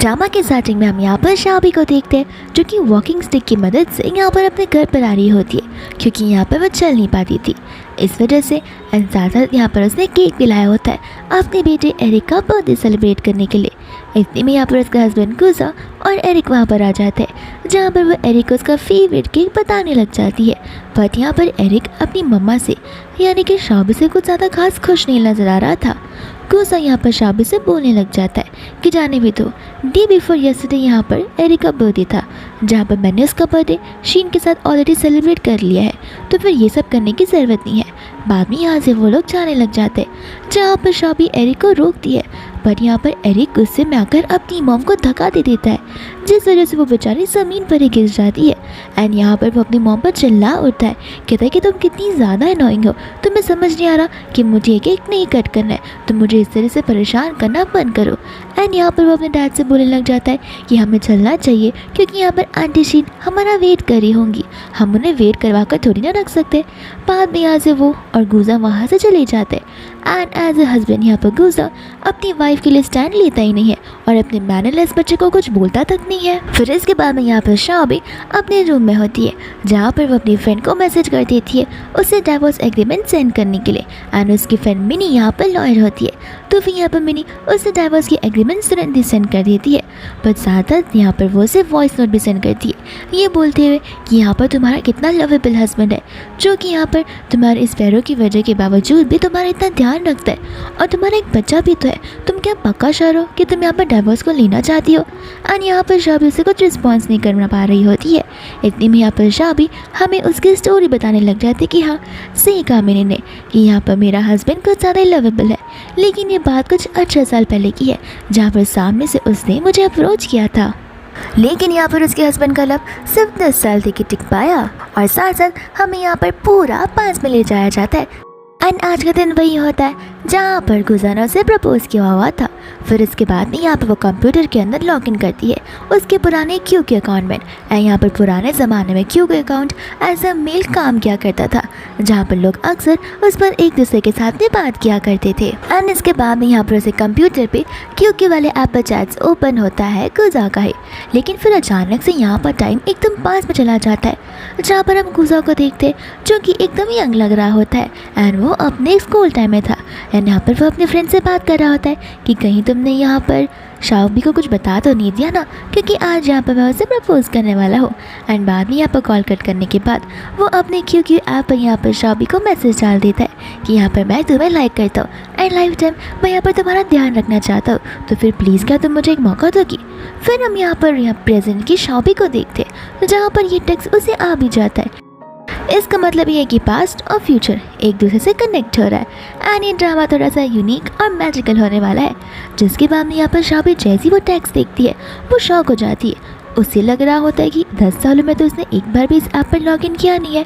Drama के starting में हम यहाँ पर शाबी को देखते हैं जो कि वॉकिंग स्टिक की मदद से यहाँ पर अपने घर पर आ रही होती है क्योंकि यहाँ पर वो चल नहीं पाती थी। इस वजह से साथ साथ यहाँ पर उसने केक भी लाया होता है अपने बेटे एरिक का बर्थडे सेलिब्रेट करने के लिए। इतने में यहाँ पर उसका हस्बैंड गुजा और एरिक वहाँ पर आ जाते हैं जहाँ पर वो एरिक को उसका फेवरेट केक बताने लग जाती है। बट यहाँ पर एरिक अपनी मम्मा से यानी कि शाबी से कुछ ज़्यादा खास खुश नहीं नज़र आ रहा था। गुजा यहाँ पर शाबी से बोलने लग जाता है कि जाने भी दो, डे बिफोर यस्टरडे यहाँ पर एरिक का बर्थडे था जहाँ पर मैंने उसका बर्थडे शीन के साथ ऑलरेडी सेलिब्रेट कर लिया है, तो फिर ये सब करने की ज़रूरत नहीं है। बाद में यहाँ से वो लोग जाने लग जाते हैं जहाँ पर शाबी एरिक को रोकती है, बट यहाँ पर एरिक गुस्से में आकर अपनी मॉम को धक्का दे देता है जिस वजह से वो बेचारी ज़मीन पर ही गिर जाती है। एंड यहाँ पर वो अपनी मॉम पर चिल्ला उठता है, कहता है कि तुम कितनी ज़्यादा अनोइंग हो, तुम्हें समझ नहीं आ रहा कि मुझे केक नहीं कट करना है, तुम मुझे इस तरह से परेशान करना बंद करो। एंड यहाँ पर वो अपने डैड से बोलने लग जाता है कि हमें चलना चाहिए क्योंकि यहाँ पर आंटी शीन हमारा वेट कर रही होंगी, हम उन्हें वेट करवा कर थोड़ी ना रख सकते। बाद में यहाँ से वो और गुजा वहाँ से चले जाते एंड एज ए हस्बैंड यहाँ पर गुजा अपनी वाइफ के लिए स्टैंड लेता ही नहीं है और अपने मैनरलेस बच्चे को कुछ बोलता तक नहीं है। फिर इसके बाद में यहाँ पर शाबी अपने रूम में होती है जहाँ पर वो अपनी फ्रेंड को मैसेज कर देती है उसे डाइवोर्स एग्रीमेंट सेंड करने के लिए। एंड उसकी फ्रेंड मिनी यहाँ पर लॉयर होती है, तो फिर यहाँ पर मिनी उसे डाइवोर्स की एग्रीमेंट तुरंत ही सेंड कर देती है। बट साथ साथ यहाँ पर वो उसे वॉइस नोट भी सेंड करती है ये बोलते हुए कि यहाँ पर तुम्हारा कितना लवेबल हस्बैंड है जो कि यहाँ पर तुम्हारे इस पैरों की वजह के बावजूद भी तुम्हारा इतना ध्यान रखता है और तुम्हारा एक बच्चा भी तो है, तुम क्या पक्का श्योर हो कि तुम यहाँ पर डाइवोर्स को लेना चाहती हो। एंड यहाँ पर शाबी उसे कुछ रिस्पॉन्स नहीं कर पा रही होती है। इतनी में यहाँ पर शाबी हमें उसकी स्टोरी बताने लग जाती है कि हाँ सही कहा मैंने ने कि यहाँ पर मेरा हस्बैंड कुछ ज़्यादा लवेबल है, लेकिन ये बात कुछ 18 साल पहले की है जहाँ पर सामने से उसने मुझे अप्रोच किया था, लेकिन यहाँ पर उसके हस्बैंड का लव सिर्फ 10 साल तक ही टिक पाया और साथ साथ हमें यहाँ पर पूरा पास में ले जाया जाता है। एंड आज का दिन वही होता है जहाँ पर गुजा ने उसे प्रपोज किया हुआ था। फिर इसके बाद में यहाँ पर वो कंप्यूटर के अंदर लॉग इन करती है उसके पुराने क्यू के अकाउंट में। एंड यहाँ पर पुराने ज़माने में क्यू के अकाउंट एज अ मेल काम किया करता था जहाँ पर लोग अक्सर उस पर एक दूसरे के साथ में बात किया करते थे। एंड इसके बाद में यहाँ पर उसे कंप्यूटर पे क्यू के वाले ऐप पर चैट्स ओपन होता है गुजा का ही, लेकिन फिर अचानक से यहाँ पर टाइम एकदम पास में चला जाता है जहाँ पर हम गुजा को देखते हैं जो कि एकदम यंग लग रहा होता है एंड वो अपने स्कूल टाइम में था। एंड यहाँ पर वो अपने फ्रेंड से बात कर रहा होता है कि कहीं तुमने यहाँ पर शाबी को कुछ बता तो नहीं दिया ना, क्योंकि आज यहाँ पर मैं उसे प्रपोज करने वाला हूँ। एंड बाद में यहाँ पर कॉल कट करने के बाद वो अपने क्यू ऐप पर यहाँ पर शाबी को मैसेज डाल देता है कि यहाँ पर मैं तुम्हें लाइक करता हूँ एंड लाइफ टाइम मैं यहाँ पर तुम्हारा ध्यान रखना चाहता हूँ, तो फिर प्लीज़ क्या तुम मुझे एक मौका दोगी। फिर हम यहाँ प्रेजेंट की शाबी को देखते हैं जहाँ पर ये टेक्स्ट उसे आ भी जाता है। इसका मतलब ये है कि पास्ट और फ्यूचर एक दूसरे से कनेक्ट हो रहा है एंड ये ड्रामा थोड़ा सा यूनिक और मैजिकल होने वाला है। जिसके बाद में यहाँ पर शाबी जैसी वो टेक्स्ट देखती है वो शॉक हो जाती है। उसे लग रहा होता है कि 10 सालों में तो उसने एक बार भी इस ऐप पर लॉगिन किया नहीं है,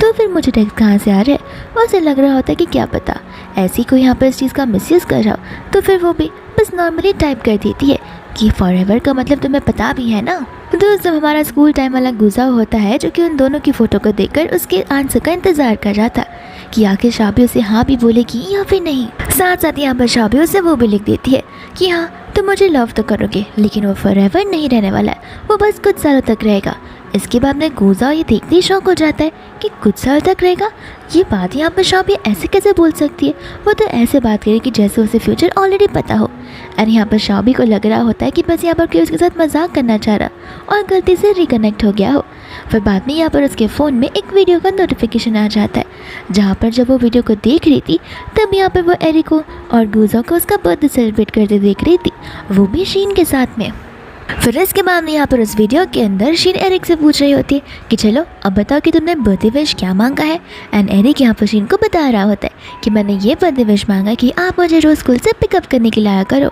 तो फिर मुझे टेक्स्ट कहाँ से आ रहा है। उसे लग रहा होता है कि क्या पता ऐसी कोई यहाँ पर इस चीज़ का मिसयूज़ कर रहा हो, तो फिर वो भी बस नॉर्मली टाइप कर देती है कि फॉरएवर का मतलब तुम्हें पता भी है ना। दोस्तों हमारा स्कूल टाइम वाला गुजा होता है जो कि उन दोनों की फ़ोटो को देखकर उसके आंसर का इंतज़ार कर रहा था कि आखिर शाबी उसे हाँ भी बोलेगी या फिर नहीं। साथ साथ यहाँ पर शाबी उसे वो भी लिख देती है कि हाँ तुम मुझे लव तो करोगे लेकिन वो फॉरएवर नहीं रहने वाला है, वो बस कुछ सालों तक रहेगा। इसके बाद में गुजा ये देखते ही शौक हो जाता है कि कुछ साल तक रहेगा, ये बात यहाँ पर शाबी ऐसे कैसे बोल सकती है, वो तो ऐसे बात करे कि जैसे उसे फ्यूचर ऑलरेडी पता हो। एंड यहाँ पर शाबी को लग रहा होता है कि बस यहाँ पर कोई उसके साथ मजाक करना चाह रहा और गलती से रिकनेक्ट हो गया हो। फिर बाद में यहाँ पर उसके फ़ोन में एक वीडियो का नोटिफिकेशन आ जाता है जहाँ पर जब वो वीडियो को देख रही थी तब यहाँ पर वो एरिक को और गुजा को उसका बर्थडे सेलिब्रेट करते देख रही थी, वो भी शीन के साथ में। फिर इसके बाद में यहाँ पर उस वीडियो के अंदर शीन एरिक से पूछ रही होती है कि चलो अब बताओ कि तुमने बर्थडे विश क्या मांगा है। एंड एरिक यहाँ पर शीन को बता रहा होता है कि मैंने ये बर्थडे विश मांगा कि आप मुझे रोज़ स्कूल से पिकअप करने के लिए आया करो।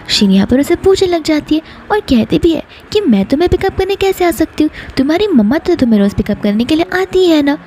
शीन यहाँ पर उसे पूछने लग जाती है और कहती भी है कि मैं तुम्हें पिकअप करने कैसे आ सकती हूँ, तुम्हारी मम्मा तो तुम्हें रोज़ पिकअप करने के लिए आती ही है ना।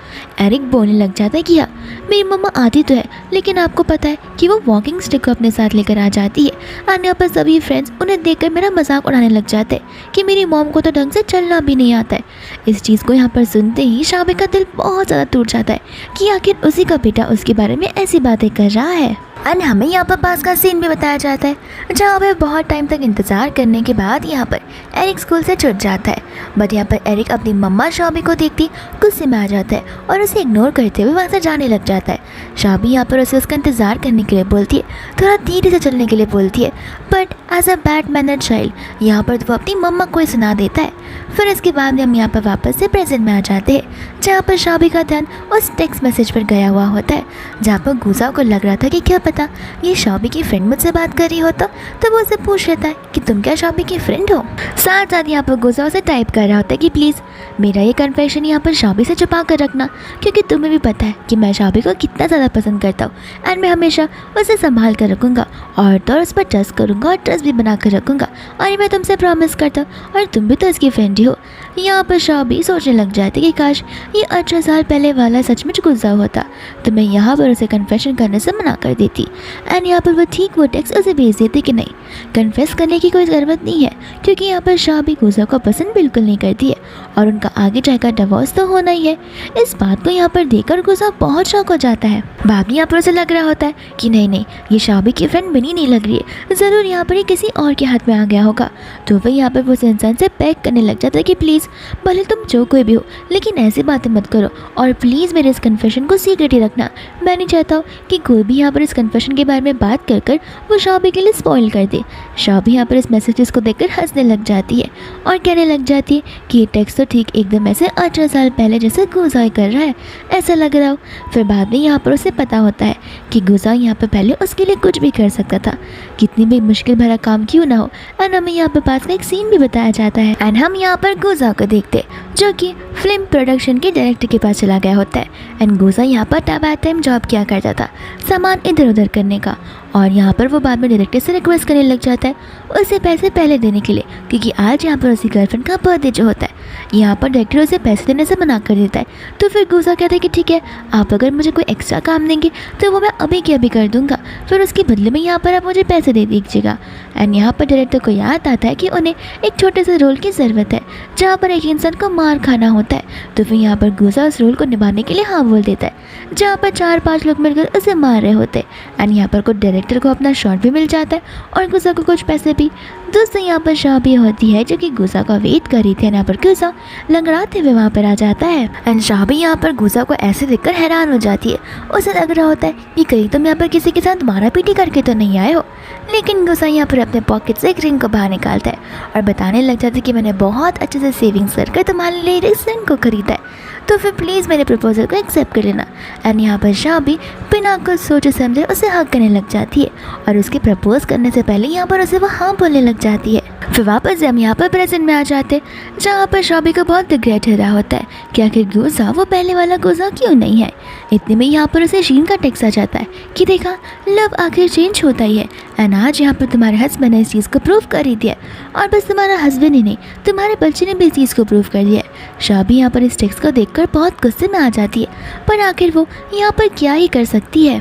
एरिक बोलने लग जाता है कि हाँ मेरी मम्मा आती तो है, लेकिन आपको पता है कि वो वॉकिंग स्टिक को अपने साथ लेकर आ जाती है। और यहाँ पर सभी फ्रेंड्स उन्हें देखकर मेरा मजाक उड़ाने लग जाते हैं कि मेरी मॉम को तो ढंग से चलना भी नहीं आता है। इस चीज़ को यहाँ पर सुनते ही शाबी का दिल बहुत ज़्यादा टूट जाता है कि आखिर उसी का बेटा उसके बारे में ऐसी बातें कर रहा है। एंड हमें यहाँ पर पास का सीन भी बताया जाता है जहाँ पे बहुत टाइम तक इंतज़ार करने के बाद यहाँ पर एरिक स्कूल से छूट जाता है। बट यहाँ पर एरिक अपनी मम्मा शाबी को देखती गुस्से में आ जाता है और उसे इग्नोर करते हुए वहाँ से जाने लग जाता है। शाबी यहाँ पर उसे उसका इंतज़ार करने के लिए बोलती है, थोड़ा धीरे से चलने के लिए बोलती है, but as a bad mannered child यहाँ पर वो अपनी मम्मा को ही सुना देता है। फिर इसके बाद हम यहाँ पर वापस से प्रेजेंट में आ जाते हैं जहाँ पर शाबी का ध्यान उस टेक्स्ट मैसेज पर गया हुआ होता है जहाँ पर गुजा को लग रहा था कि क्या पता ये शाबी की फ्रेंड मुझसे बात कर रही हो तो वो उसे पूछ लेता है कि तुम क्या शाबी की फ्रेंड हो। साथ साथ यहाँ पर गुजा उसे टाइप कर रहा होता है कि प्लीज़ मेरा ये कन्फेशन यहाँ पर शाबी से छुपा कर रखना, क्योंकि तुम्हें भी पता है कि मैं शाबी को कितना ज़्यादा पसंद करता हूँ एंड मैं हमेशा उसे संभाल कर रखूँगा और तो उस पर ट्रस्ट करूँगा और ट्रस्ट भी बना कर रखूँगा और मैं तुमसे प्रॉमिस करता हूँ और तुम भी तो इसकी फ्रेंड ही हो। यहाँ पर शाबी सोचने लग जाती कि काश ये 18 साल पहले वाला सचमुच गुजरा होता तो मैं यहाँ पर उसे कन्फेशन करने से मना कर देती एंड यहाँ पर वो ठीक वो टेक्स्ट उसे भेज देती कि नहीं, कन्फेस करने की कोई ज़रूरत नहीं है क्योंकि यहाँ पर शाबी गुजा को पसंद बिल्कुल नहीं करती है और उनका आगे जाकर डिवोर्स तो होना ही है। इस बात को यहाँ पर देखकर गुजा बहुत शौक हो जाता है। बाद में यहाँ पर उसे लग रहा होता है कि नहीं ये शाबी की फ्रेंड बनी नहीं लग रही है, ज़रूर यहाँ पर ये किसी और के हाथ में आ गया होगा। तो वह यहाँ पर उस इंसान से पैक करने लग जाता है कि प्लीज़ भले तुम जो कोई भी हो लेकिन ऐसी बातें मत करो और प्लीज़ मेरे इस कन्फेशन को सीक्रेट ही रखना। मैं नहीं चाहता हूँ कि कोई भी यहाँ पर इस कन्फेशन के बारे में बात कर वो शाबी के लिए स्पॉइल कर दे। शाबी यहाँ पर इस मैसेजेस को देखकर हंसने लग जाती है और कहने लग जाती है कि ये टेक्स्ट तो ठीक एकदम ऐसे 18 साल पहले जैसे गुजा कर रहा है, ऐसा लग रहा हो। फिर बाद में यहाँ पर उसे पता होता है कि गुजा यहाँ पर पहले उसके लिए कुछ भी कर सकता था, कितनी भी मुश्किल भरा काम क्यों ना हो। एंड हमें यहाँ पर पास का एक सीन भी बताया जाता है एंड हम यहाँ पर गुजा को देखते जो कि फिल्म प्रोडक्शन के डायरेक्टर के पास चला गया होता है एंड गुजा यहाँ पर पार्ट टाइम जॉब किया करता था सामान इधर उधर करने का और यहाँ पर वो बाद में डायरेक्टर से रिक्वेस्ट करने लग जाता है उसे पैसे पहले देने के लिए क्योंकि आज यहाँ पर उसकी गर्लफ्रेंड का बर्थडे जो होता है। यहाँ पर डायरेक्टर उसे पैसे देने से मना कर देता है। तो फिर गुजा कहता है कि ठीक है, आप अगर मुझे कोई एक्स्ट्रा काम देंगे तो वो मैं अभी के अभी कर दूंगा, फिर उसके बदले में यहाँ पर आप मुझे पैसे दे दीजिएगा। एंड यहाँ पर डायरेक्टर को याद आता है कि उन्हें एक छोटे से रोल की ज़रूरत है जहाँ पर एक इंसान को मार खाना होता है। तो फिर यहाँ पर गुजा उस रोल को निभाने के लिए हाँ बोल देता है जहाँ पर 4-5 लोग मिलकर उसे मार रहे होते हैं। एंड यहाँ पर कुछ डायरेक्टर को अपना शॉट भी मिल जाता है और गुजा को कुछ पैसे भी। दोस्तों यहाँ पर शाबी होती है जो कि गुजा का वेट कर रही थी। यहाँ पर गुजा लंगड़ाते हुए वहाँ पर आ जाता है एंड शाबी यहाँ पर गुजा को ऐसे देखकर हैरान हो जाती है। उसे लग रहा होता है कि कहीं तुम यहाँ पर किसी के साथ मारा पीटी करके तो नहीं आए हो। लेकिन गुजा यहाँ पर अपने पॉकेट से एक रिंग को बाहर निकालता है और बताने लग जाता है कि मैंने बहुत अच्छे से सेविंग्स करके तुम्हारे लिए इस रिंग को खरीदा है, तो फिर प्लीज़ मेरे प्रपोजल को एक्सेप्ट कर लेना। एंड यहाँ पर शाबी बिना कुछ सोचे समझे उसे हक करने लग जाती है और उसके प्रपोज करने से पहले यहाँ पर उसे वो हाँ बोलने लग जाती है। फिर वापस हम यहाँ पर प्रेजेंट में आ जाते हैं जहाँ पर शाबी को बहुत रिग्रेट हो रहा होता है कि आखिर गुजा वो पहले वाला गुजा क्यों नहीं है। इतने में यहाँ पर उसे शीन का टेक्स्ट आ जाता है कि देखा, लव आखिर चेंज होता ही है एंड आज यहाँ पर तुम्हारे हस्बैंड ने इस चीज़ को प्रूव कर ही दिया और बस तुम्हारा हस्बैंड ही नहीं तुम्हारे बच्चे ने भी इस चीज़ को प्रूव कर दिया। शाबी यहाँ पर इस टेक्स्ट को देखकर बहुत गुस्से में आ जाती है, पर आखिर वो यहाँ पर क्या ही कर सकती है।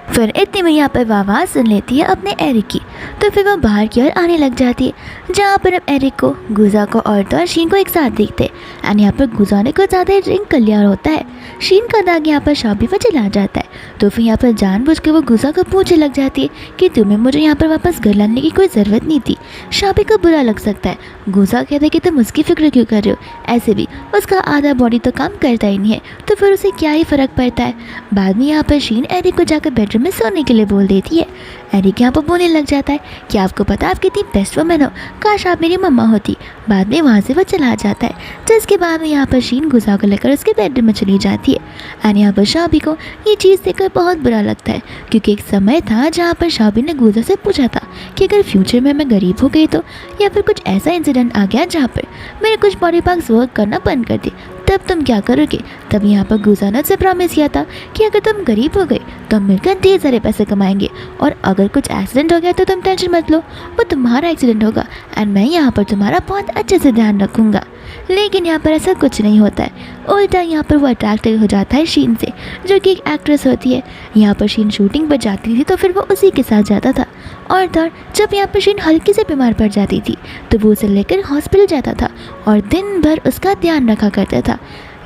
फिर इतने में यहाँ पर आवाज़ सुन लेती है अपने एरिक की, तो फिर वो बाहर की ओर आने लग जाती है जहाँ पर हम एरिक को, गुजा को और तो शीन को एक साथ देखते हैं। एंड यहाँ पर गुजा ने कुछ ज़्यादा ड्रिंक कर लिया होता है। शीन का दाग यहाँ पर शाबी पर चला जाता है। तो फिर यहाँ पर जानबूझ के वो गुजा को पूछने लग जाती है कि तुम्हें मुझे यहाँ पर वापस घर लाने की कोई ज़रूरत नहीं थी। शाबी को बुरा लग सकता है। गुजा कहता है कि तुम उसकी फिक्र क्यों कर रहे हो, ऐसे भी उसका आधा बॉडी तो काम करता ही नहीं है, तो फिर उसे क्या ही फ़र्क पड़ता है। बाद में यहाँ पर शीन एरिक को जाकर बेडरूम में सोने के लिए बोल देती है। एरिक यहाँ पर बोलने लग जाता है कि आपको पता आप कितनी बेस्ट वुमन हो, काश आप मेरी मम्मा होती। बाद में वहाँ से वो चला जाता है। जिसके बाद में यहाँ पर शीन गुजा को लेकर उसके बेडरूम में चली जाती है। एंड यहाँ पर शाबी को ये चीज़ देखकर बहुत बुरा लगता है क्योंकि एक समय था जहाँ पर शाबी ने गुजा से पूछा था कि अगर फ्यूचर में मैं गरीब हो गई तो, या फिर कुछ ऐसा इंसिडेंट आ गया जहाँ पर मेरे कुछ बॉडी पार्ट्स वर्क करना बंद कर दे, तब तुम क्या करोगे। तब यहाँ पर गुजा ने से प्रॉमिस किया था कि अगर तुम गरीब हो गए तो हम मिलकर ढेर सारे पैसे कमाएंगे और अगर कुछ एक्सीडेंट हो गया तो तुम टेंशन मत लो, वो तुम्हारा एक्सीडेंट होगा एंड मैं यहाँ पर तुम्हारा बहुत अच्छे से ध्यान रखूँगा। लेकिन यहाँ पर ऐसा कुछ नहीं होता है, उल्टा यहाँ पर वो अट्रैक्टिव हो जाता है शीन से, जो कि एक एक्ट्रेस होती है। यहाँ पर शीन शूटिंग पर जाती थी तो फिर वो उसी के साथ जाता था और तो जब यहाँ पर शीन हल्की से बीमार पड़ जाती थी तो वो उसे लेकर हॉस्पिटल जाता था और दिन भर उसका ध्यान रखा करता था।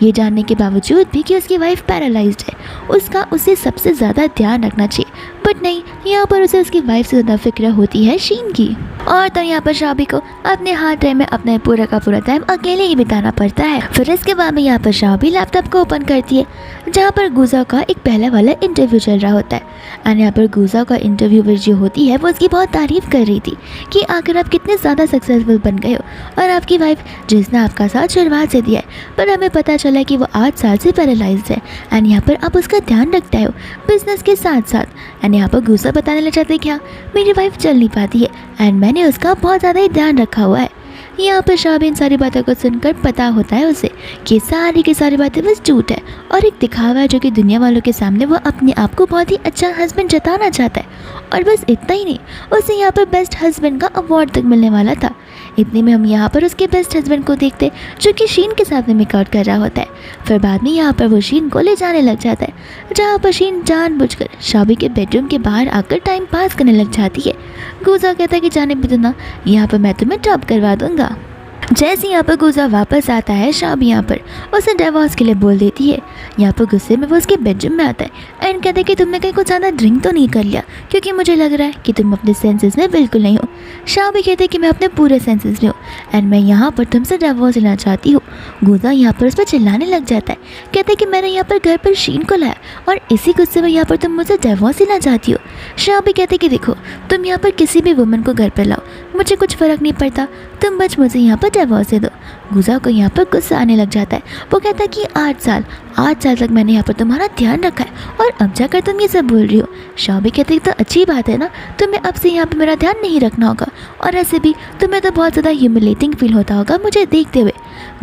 ये जानने के बावजूद भी कि उसकी वाइफ पैरालाइज्ड है, उसका उसे सबसे ज़्यादा ध्यान रखना चाहिए, बट नहीं, यहाँ पर उसे उसकी वाइफ से ज़्यादा फिक्र होती है शीन की। और तो यहाँ पर शाबी को अपने हार्ड टाइम में अपना पूरा का पूरा टाइम अकेले ही बिताना पड़ता है। फिर इसके बाद में यहाँ पर शाबी लैपटॉप को ओपन करती है जहाँ पर गुजा का एक पहले वाला इंटरव्यू चल रहा होता है। एंड यहाँ पर गुजा का इंटरव्यूअर जो होती है वो उसकी बहुत तारीफ कर रही थी कि आखिर आप कितने ज़्यादा सक्सेसफुल बन गए हो, और आपकी वाइफ जिसने आपका साथ शुरुआत से दिया है पर हमें पता चला कि वो 8 साल से पैरालाइज्ड है। एंड यहाँ पर आप उसका ध्यान रखते हो बिजनेस के साथ साथ। एंड यहाँ पर गुजा बताने लग जाते क्या मेरी वाइफ चल नहीं पाती है एंड मैंने उसका बहुत ज़्यादा ही ध्यान रखा हुआ है। यहाँ पर शाबी इन सारी बातों को सुनकर पता होता है उसे कि सारी की सारी बातें बस झूठ है और एक दिखावा है जो कि दुनिया वालों के सामने वो अपने आप को बहुत ही अच्छा हस्बैंड जताना चाहता है। और बस इतना ही नहीं, उसे यहाँ पर बेस्ट हस्बैंड का अवार्ड तक मिलने वाला था। इतने में हम यहाँ पर उसके बेस्ट हस्बैंड को देखते जो कि शीन के साथ में मेकआउट कर रहा होता है। फिर बाद में यहाँ पर वो शीन को ले जाने लग जाता है जहाँ पर शीन जानबूझकर शाबी के बेडरूम के बाहर आकर टाइम पास करने लग जाती है। गुजा कहता है कि जाने भी देना, यहाँ पर मैं तुम्हें ड्रॉप करवा दूंगा। जैसे यहाँ पर गुजा वापस आता है शाबी यहाँ पर उसे डिवोर्स के लिए बोल देती है। यहाँ पर गुस्से में वो उसके बेडरूम में आता है एंड कहता है कि तुमने कहीं कुछ ज़्यादा ड्रिंक तो नहीं कर लिया, क्योंकि मुझे लग रहा है कि तुम अपने सेंसेस में बिल्कुल नहीं हो। शाबी कहते हैं कि मैं अपने पूरे सेंसेस में हूँ एंड मैं यहाँ पर तुमसे डिवोर्स लेना चाहती हूँ। गुजा यहाँ पर उस पर चिल्लाने लग जाता है, कहते हैं कि मैंने यहाँ पर घर पर शीन को लाया और इसी गुस्से में यहाँ पर तुम मुझसे डिवोर्स लेना चाहती हो। शाबी कहते हैं कि देखो तुम यहाँ पर किसी भी वुमन को घर पर लाओ, मुझे कुछ फ़र्क नहीं पड़ता, तुम बस मुझे यहाँ पर डिवोर्स दे दो। गुजा को यहाँ पर गुस्सा आने लग जाता है। वो कहता है कि 8 साल तक मैंने यहाँ पर तुम्हारा ध्यान रखा है और अब जाकर तुम ये सब बोल रही हो। शाबी कहती है तो अच्छी बात है ना, तुम्हें अब से यहाँ पर मेरा ध्यान नहीं रखना होगा, और ऐसे भी तुम्हें तो बहुत ज़्यादा ह्यूमिलेटिंग फील होता होगा मुझे देखते हुए।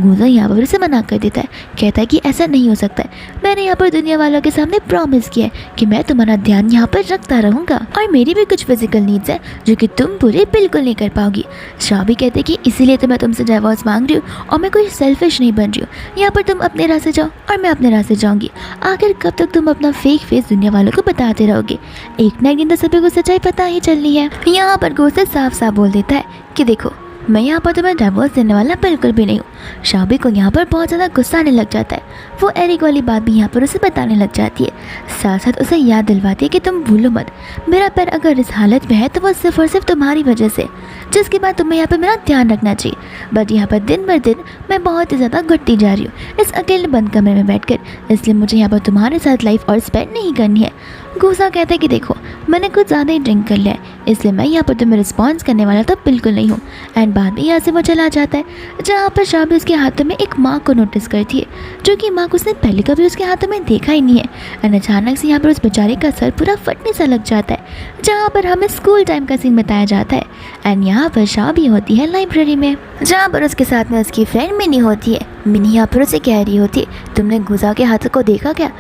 गुजा यहाँ पर उसे मना कर देता है, कहता है कि ऐसा नहीं हो सकता है, मैंने यहाँ पर दुनिया वालों के सामने प्रॉमिस किया है कि मैं तुम्हारा ध्यान यहाँ पर रखता रहूँगा, और मेरी भी कुछ फिजिकल नीड्स है जो कि तुम पूरे बिल्कुल नहीं कर पाओगी। शाबी कहते कि इसीलिए तो मैं तुमसे डिवोर्स मांग रही हूँ और मैं कोई सेल्फिश नहीं बन रही हूँ। यहाँ पर तुम अपने राह से जाओ और मैं अपने राह से जाऊँगी। आखिर कब तक तुम अपना फेक फेस दुनिया वालों को बताते रहोगे, एक ना एक दिन तो सभी को सच्चाई पता ही चलनी है। यहाँ पर गुस्से साफ साफ बोल देता है कि देखो मैं यहाँ पर तुम्हें डिवोर्स देने वाला बिल्कुल भी नहीं हूँ। शाबी को यहाँ पर बहुत ज़्यादा गुस्सा आने लग जाता है। वो एरिक वाली बात भी यहाँ पर उसे बताने लग जाती है, साथ साथ उसे याद दिलवाती है कि तुम भूलो मत मेरा पैर अगर इस हालत में है तो वो सिर्फ और सिर्फ तुम्हारी वजह से, जिसके बाद तुम्हें यहाँ पर मेरा ध्यान रखना चाहिए। बट यहाँ पर दिन ब दिन मैं बहुत ही ज़्यादा घटती जा रही हूँ इस अकेले बंद कमरे में बैठकर, इसलिए मुझे यहाँ पर तुम्हारे साथ लाइफ और स्पेंड नहीं करनी है। गुस्सा कहता है कि देखो मैंने कुछ ज़्यादा ही ड्रिंक कर लिया है, इसलिए मैं यहाँ पर तुम्हें रिस्पॉन्स करने वाला तो बिल्कुल नहीं हूँ। एंड बाद में यहाँ से वो चला जाता है जहाँ पर शाबी उसके हाथों में एक मार्क को नोटिस करती है जो कि मार्क उसने पहले कभी उसके हाथों में देखा ही नहीं है। एंड अचानक से यहाँ पर उस बेचारे का सर पूरा फटने सा लग जाता है जहाँ पर हमें स्कूल टाइम का सीन बताया जाता है। एंड यहाँ पर शाबी होती है लाइब्रेरी में जहाँ पर उसके साथ में उसकी फ्रेंड मिनी होती है। मिनी यहाँ पर उसे कह रही होती है तुमने गुजा के हाथों को देखा क्या,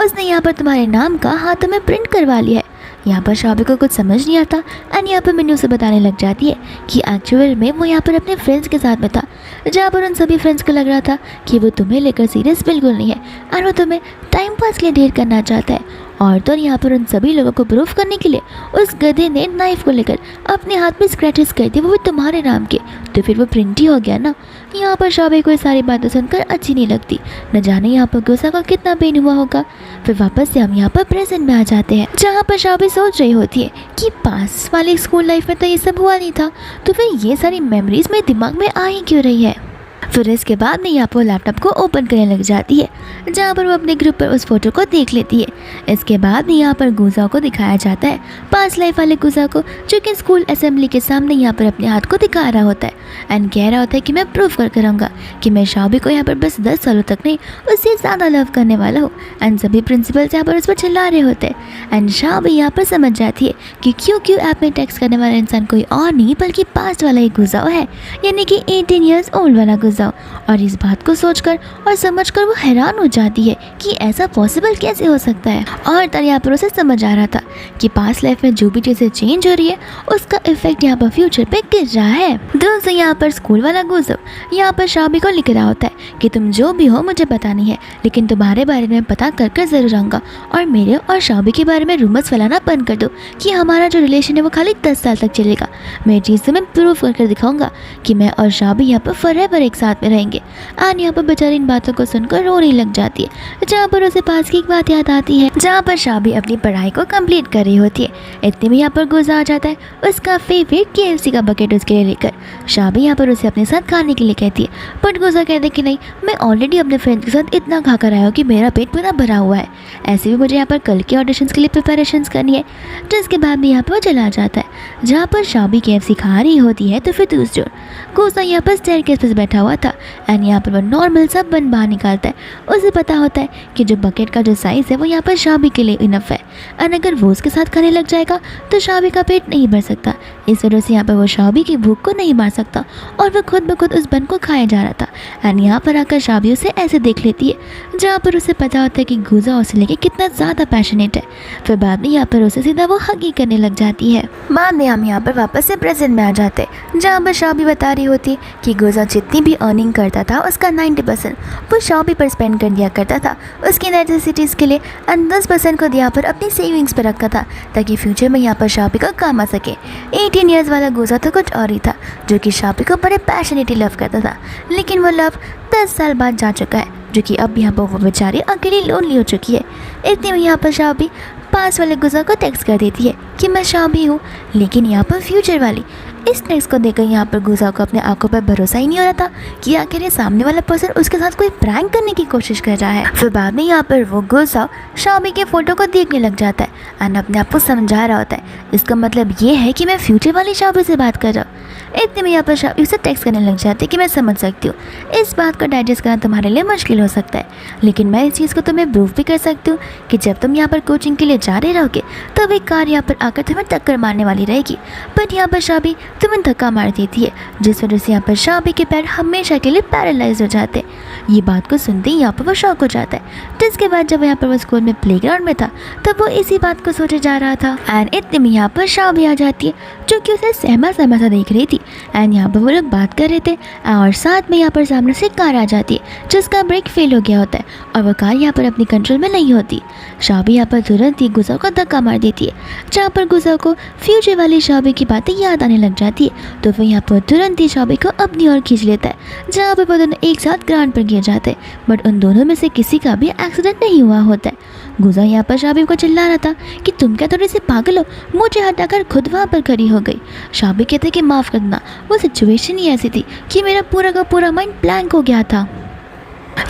उसने यहाँ पर तुम्हारे नाम का हाथों में प्रिंट करवा लिया है। यहाँ पर शाबी को कुछ समझ नहीं आता एंड यहाँ पर मिनी उसे बताने लग जाती है कि एक्चुअल में वो यहाँ पर अपने फ्रेंड्स के साथ में था, जहाँ पर उन सभी फ्रेंड्स को लग रहा था कि वो तुम्हें लेकर सीरियस बिल्कुल नहीं है और वो तुम्हें टाइम पास के लिए ढेर करना चाहता है। और तो यहाँ पर उन सभी लोगों को प्रूफ करने के लिए उस गधे ने नाइफ को लेकर अपने हाथ में स्क्रैचेस कर दिए, वो भी तुम्हारे नाम के, तो फिर वो प्रिंट ही हो गया ना। यहाँ पर शाबी को ये सारी बातें सुनकर अच्छी नहीं लगती, न जाने यहाँ पर गुस्सा का कितना पेन हुआ होगा। फिर वापस से हम यहाँ पर प्रेजेंट में आ जाते हैं जहाँ पर शाबी सोच रही होती है कि पास वाली स्कूल लाइफ में तो ये सब हुआ नहीं था, तो फिर ये सारी मेमोरीज मेरे दिमाग में आ ही क्यों रही है। फिर इसके बाद में यहाँ पर लैपटॉप को ओपन करने लग जाती है जहाँ पर वो अपने ग्रुप पर उस फोटो को देख लेती है। इसके बाद में यहाँ पर गुजा को दिखाया जाता है, पास लाइफ वाले गुजा को, जो कि स्कूल असेंबली के सामने यहाँ पर अपने हाथ को दिखा रहा होता है एंड कह रहा होता है कि मैं प्रूफ कर रहूँगा कि मैं शाबी को यहाँ पर बस 10 सालों तक नहीं उससे ज़्यादा लव करने वाला हूँ। एंड सभी प्रिंसिपल्स यहाँ पर उस पर चिल्ला रहे होते हैं एंड शाबी यहाँ पर समझ जाती है कि क्यों ऐप में टेक्स्ट करने वाला इंसान कोई और नहीं बल्कि पास्ट वाला ही गुजा है, यानी कि 18 ईयर्स ओल्ड वाला गुजा। और इस बात को सोचकर और समझकर वो हैरान हो जाती है कि ऐसा पॉसिबल कैसे हो सकता है। और तब यहाँ पर उसे समझ आ रहा था कि पास्ट लाइफ में जो भी चीज़ें चेंज हो रही है उसका इफेक्ट यहाँ पर फ्यूचर पे गिर रहा है। दोस्तों यहाँ पर स्कूल वाला गुजर यहाँ पर शाबी को लिख रहा होता है कि तुम जो भी हो मुझे बतानी है, लेकिन तुम्हारे बारे में पता कर जरूर आऊँगा, और मेरे और शाबी के बारे में रूमर्स फैलाना बंद कर दो कि हमारा जो रिलेशन है वो खाली 10 साल तक चलेगा। मैं चीज़ तुम्हें प्रूफ करके दिखाऊंगा कि मैं और शाबी यहाँ पर फॉरएवर एक साथ साथ में रहेंगे। एंड यहाँ पर बेचारी इन बातों को सुनकर रोने लग जाती है, जहाँ पर उसे पास की एक बात याद आती है, जहाँ पर शाबी अपनी पढ़ाई को कंप्लीट कर रही होती है। इतने में यहाँ पर गुजा आ जाता है उसका फेवरेट KFC का बकेट उसके लिए लेकर। शाबी यहाँ पर उसे अपने साथ खाने के लिए कहती है, बट गुजा कहते कि नहीं, मैं ऑलरेडी अपने फ्रेंड्स के साथ इतना खा कर आया हूँ कि मेरा पेट पूरा भरा हुआ है। ऐसे भी मुझे यहाँ पर कल के ऑडिशंस के लिए प्रिपरेशंस करनी है। जिसके बाद भी यहाँ पर वो चला जाता है। जहाँ पर शाबी KFC खा रही होती है तो फिर दूसरी ओर गुजा यहाँ पर स्टेयरकेस पर बैठा हुआ था। एंड यहाँ पर वो नॉर्मल सा बन बाहर निकालता है। उसे पता होता है कि जो बकेट का जो साइज़ है वो यहाँ पर शाबी के लिए इनफ है। एंड अगर वो उसके साथ खाने लग जाएगा तो शाबी का पेट नहीं भर सकता। इस वजह से यहाँ पर वो शाबी की भूख को नहीं मार सकता और वह खुद ब खुद उस बन को खाया जा रहा था। एंड यहाँ पर आकर शाबी उसे ऐसे देख लेती है, जहाँ पर उसे पता होता है कि गुजा उसे लेके कितना ज़्यादा पैशनेट है। फिर बाद में यहाँ पर उसे सीधा वो हगी करने लग जाती है। बाद में हम यहाँ पर वापस से प्रेजेंट में आ जाते हैं, जहाँ पर शाबी बता रही होती है कि गुजा जितनी भी अर्निंग करता था उसका 90% वो शाबी पर स्पेंड कर दिया करता था उसकी नेसेसिटीज़ के लिए। एंड 10% को यहाँ पर अपनी सेविंग्स पर रखा था ताकि फ्यूचर में यहाँ पर शाबी का काम आ सके। 18 ईयर्स वाला गुजा तो कुछ और ही था, जो कि शाबी को बड़े पैशनेटली लव करता था। लेकिन वो लव 10 साल बाद जा चुका है, जो कि अब यहाँ पर वो बेचारी अकेली लोनली हो चुकी है। इतने में यहाँ पर शाबी पास वाले गुजा को टेक्स्ट कर देती है कि मैं शाबी हूँ। लेकिन यहाँ पर फ्यूचर वाली इस टेक्स्ट को देखकर यहाँ पर गुजा को अपने आंखों पर भरोसा ही नहीं हो रहा था कि आखिर ये सामने वाला पर्सन उसके साथ कोई प्रैंक करने की कोशिश कर रहा है। फिर बाद में यहाँ पर वो गुजा शाबी के फ़ोटो को देखने लग जाता है एंड अपने आप को समझा रहा होता है, इसका मतलब ये है कि मैं फ्यूचर वाली शाबी से बात कर रहा हूँ। इतने में यहाँ पर शाबी उसे टेक्स्ट करने लग जाती है कि मैं समझ सकती हूँ इस बात को डाइजेस्ट करना तुम्हारे लिए मुश्किल हो सकता है, लेकिन मैं इस चीज़ को तुम्हें प्रूव भी कर सकती हूँ कि जब तुम यहाँ पर कोचिंग के लिए जा रहे रहोगे तब एक कार यहाँ पर आकर तुम्हें टक्कर मारने वाली रहेगी। बट यहाँ पर शाबी तुम्हें धक्का मार देती है, जिस वजह से यहाँ पर शाबी के पैर हमेशा के लिए पैरालाइज हो जाते हैं। ये बात को सुनते ही यहाँ पर वो शॉक हो जाता है। जिसके बाद जब यहाँ पर वो स्कूल में प्लेग्राउंड में था तब वो इसी बात को सोचे जा रहा था। एंड इतने में यहाँ पर शाबी आ जाती है, जो कि उसे सहमा सहमा सा देख रही थी। एंड यहाँ पर वो लोग बात कर रहे थे और साथ में यहाँ पर सामने से कार आ जाती है जिसका ब्रेक फेल हो गया होता है और वह कार यहाँ पर अपनी कंट्रोल में नहीं होती। शाबी यहाँ पर तुरंत ही गुजा को धक्का मार देती है, जहाँ पर गुजा को फ्यूचर वाली शाबी की बातें याद आने लग जाती है। तो वह यहाँ पर तुरंत ही शाबी को अपनी ओर खींच लेता है, जहाँ पर वो दोनों एक साथ ग्राउंड पर गिर जाते हैं। बट उन दोनों में से किसी का भी एक्सीडेंट नहीं हुआ होता है। गुजा यहाँ पर शाबी को चिल्ला रहा था कि तुम क्या थोड़ी सी पागल हो, मुझे हटाकर खुद वहाँ पर खड़ी हो गई। शाबी कहते कि माफ़ करना, वो सिचुएशन ही ऐसी थी कि मेरा पूरा का पूरा माइंड ब्लैंक हो गया था।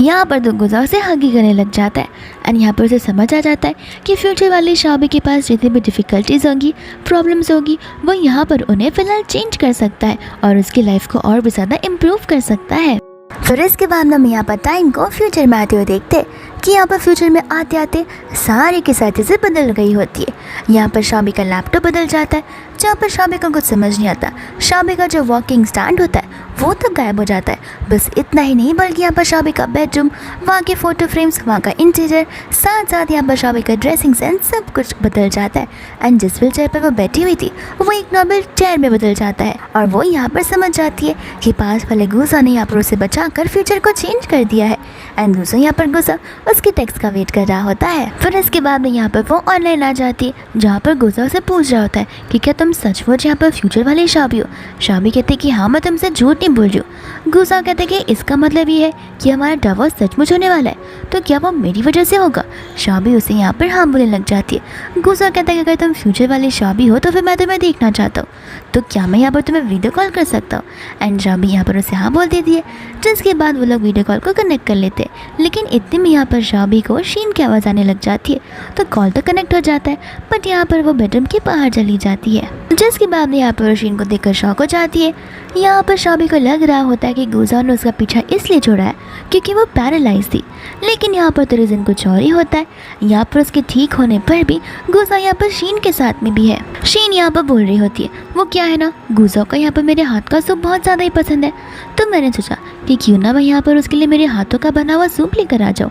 यहाँ पर तो गुजा से हगी करने लग जाता है एंड यहाँ पर उसे समझ आ जाता है कि फ्यूचर वाली शाबी के पास जितनी भी डिफ़िकल्टीज होंगी, प्रॉब्लम्स होगी, वो यहाँ पर उन्हें फ़िलहाल चेंज कर सकता है और उसकी लाइफ को और भी ज़्यादा इम्प्रूव कर सकता है। फिर इसके बाद हम यहाँ पर टाइम को फ्यूचर में आते हुए देखते हैं कि यहाँ पर फ्यूचर में आते आते सारी की सारी चीज़ें बदल गई होती है। यहाँ पर शाबी का लैपटॉप बदल जाता है, जहाँ पर शाबी को कुछ समझ नहीं आता। शाबी का जो वॉकिंग स्टैंड होता है वो तो गायब हो जाता है। बस इतना ही नहीं, बल्कि यहाँ पर शाबी का बेडरूम, वहाँ के फ़ोटो फ्रेम्स, वहाँ का इंटीरियर, साथ साथ यहाँ पर शाबी का ड्रेसिंग सेंस सब कुछ बदल जाता है। एंड जिस व्हील चेयर पर वो बैठी हुई थी वो एक नॉर्मल चेयर में बदल जाता है और वो यहाँ पर समझ जाती है कि पास वाले गुजा ने यहाँ पर उसे बचाकर फ्यूचर को चेंज कर दिया है। एंड दूसरा यहाँ पर गुजा उसके टेक्स्ट का वेट कर रहा होता है। फिर इसके बाद में यहाँ पर वो ऑनलाइन आ जाती है, जहाँ पर गुजा उसे पूछ रहा होता है कि क्या तुम सचमुच यहाँ पर फ्यूचर वाली शाबी हो। शाबी कहते कि हाँ, मैं तुमसे झूठ नहीं बोल रही हूँ। गुजा कहते कि इसका मतलब ये है कि हमारा डिवोर्स सचमुच होने वाला है, तो क्या वो मेरी वजह से होगा। शाबी उसे यहाँ पर हाँ बोलने लग जाती है। गुजा कहता है कि अगर तुम फ्यूचर वाली शाबी हो तो फिर मैं तुम्हें देखना चाहता हूँ, तो क्या मैं यहाँ पर तुम्हें वीडियो कॉल कर सकता हूँ। एंड शाबी यहाँ पर उसे हाँ बोल देती है, जिसके बाद वो लोग वीडियो कॉल को कनेक्ट कर लेते हैं। लेकिन इतने में यहाँ पर शाबी को शीन की आवाज़ आने लग जाती है, तो कॉल तो कनेक्ट हो जाता है, बट यहाँ पर वो बेडरूम के बाहर चली जाती है। जिसके बाद में यहाँ पर शीन को देखकर शॉक हो जाती है। यहाँ पर शाबी को लग रहा होता है कि गुजा ने उसका पीछा इसलिए छोड़ा है क्योंकि वो पैरालाइज थी, लेकिन यहाँ पर तो रीज़न कुछ और ही होता है। यहाँ पर उसके ठीक होने पर भी गुजा यहाँ पर शीन के साथ में भी है। शीन यहाँ पर बोल रही होती है, वो क्या है ना, गुजा को यहाँ पर मेरे हाथ का सूप बहुत ज़्यादा ही पसंद है, तो मैंने सोचा कि क्यों ना मैं यहाँ पर उसके लिए मेरे हाथों का बना हुआ सूप लेकर आ जाऊँ।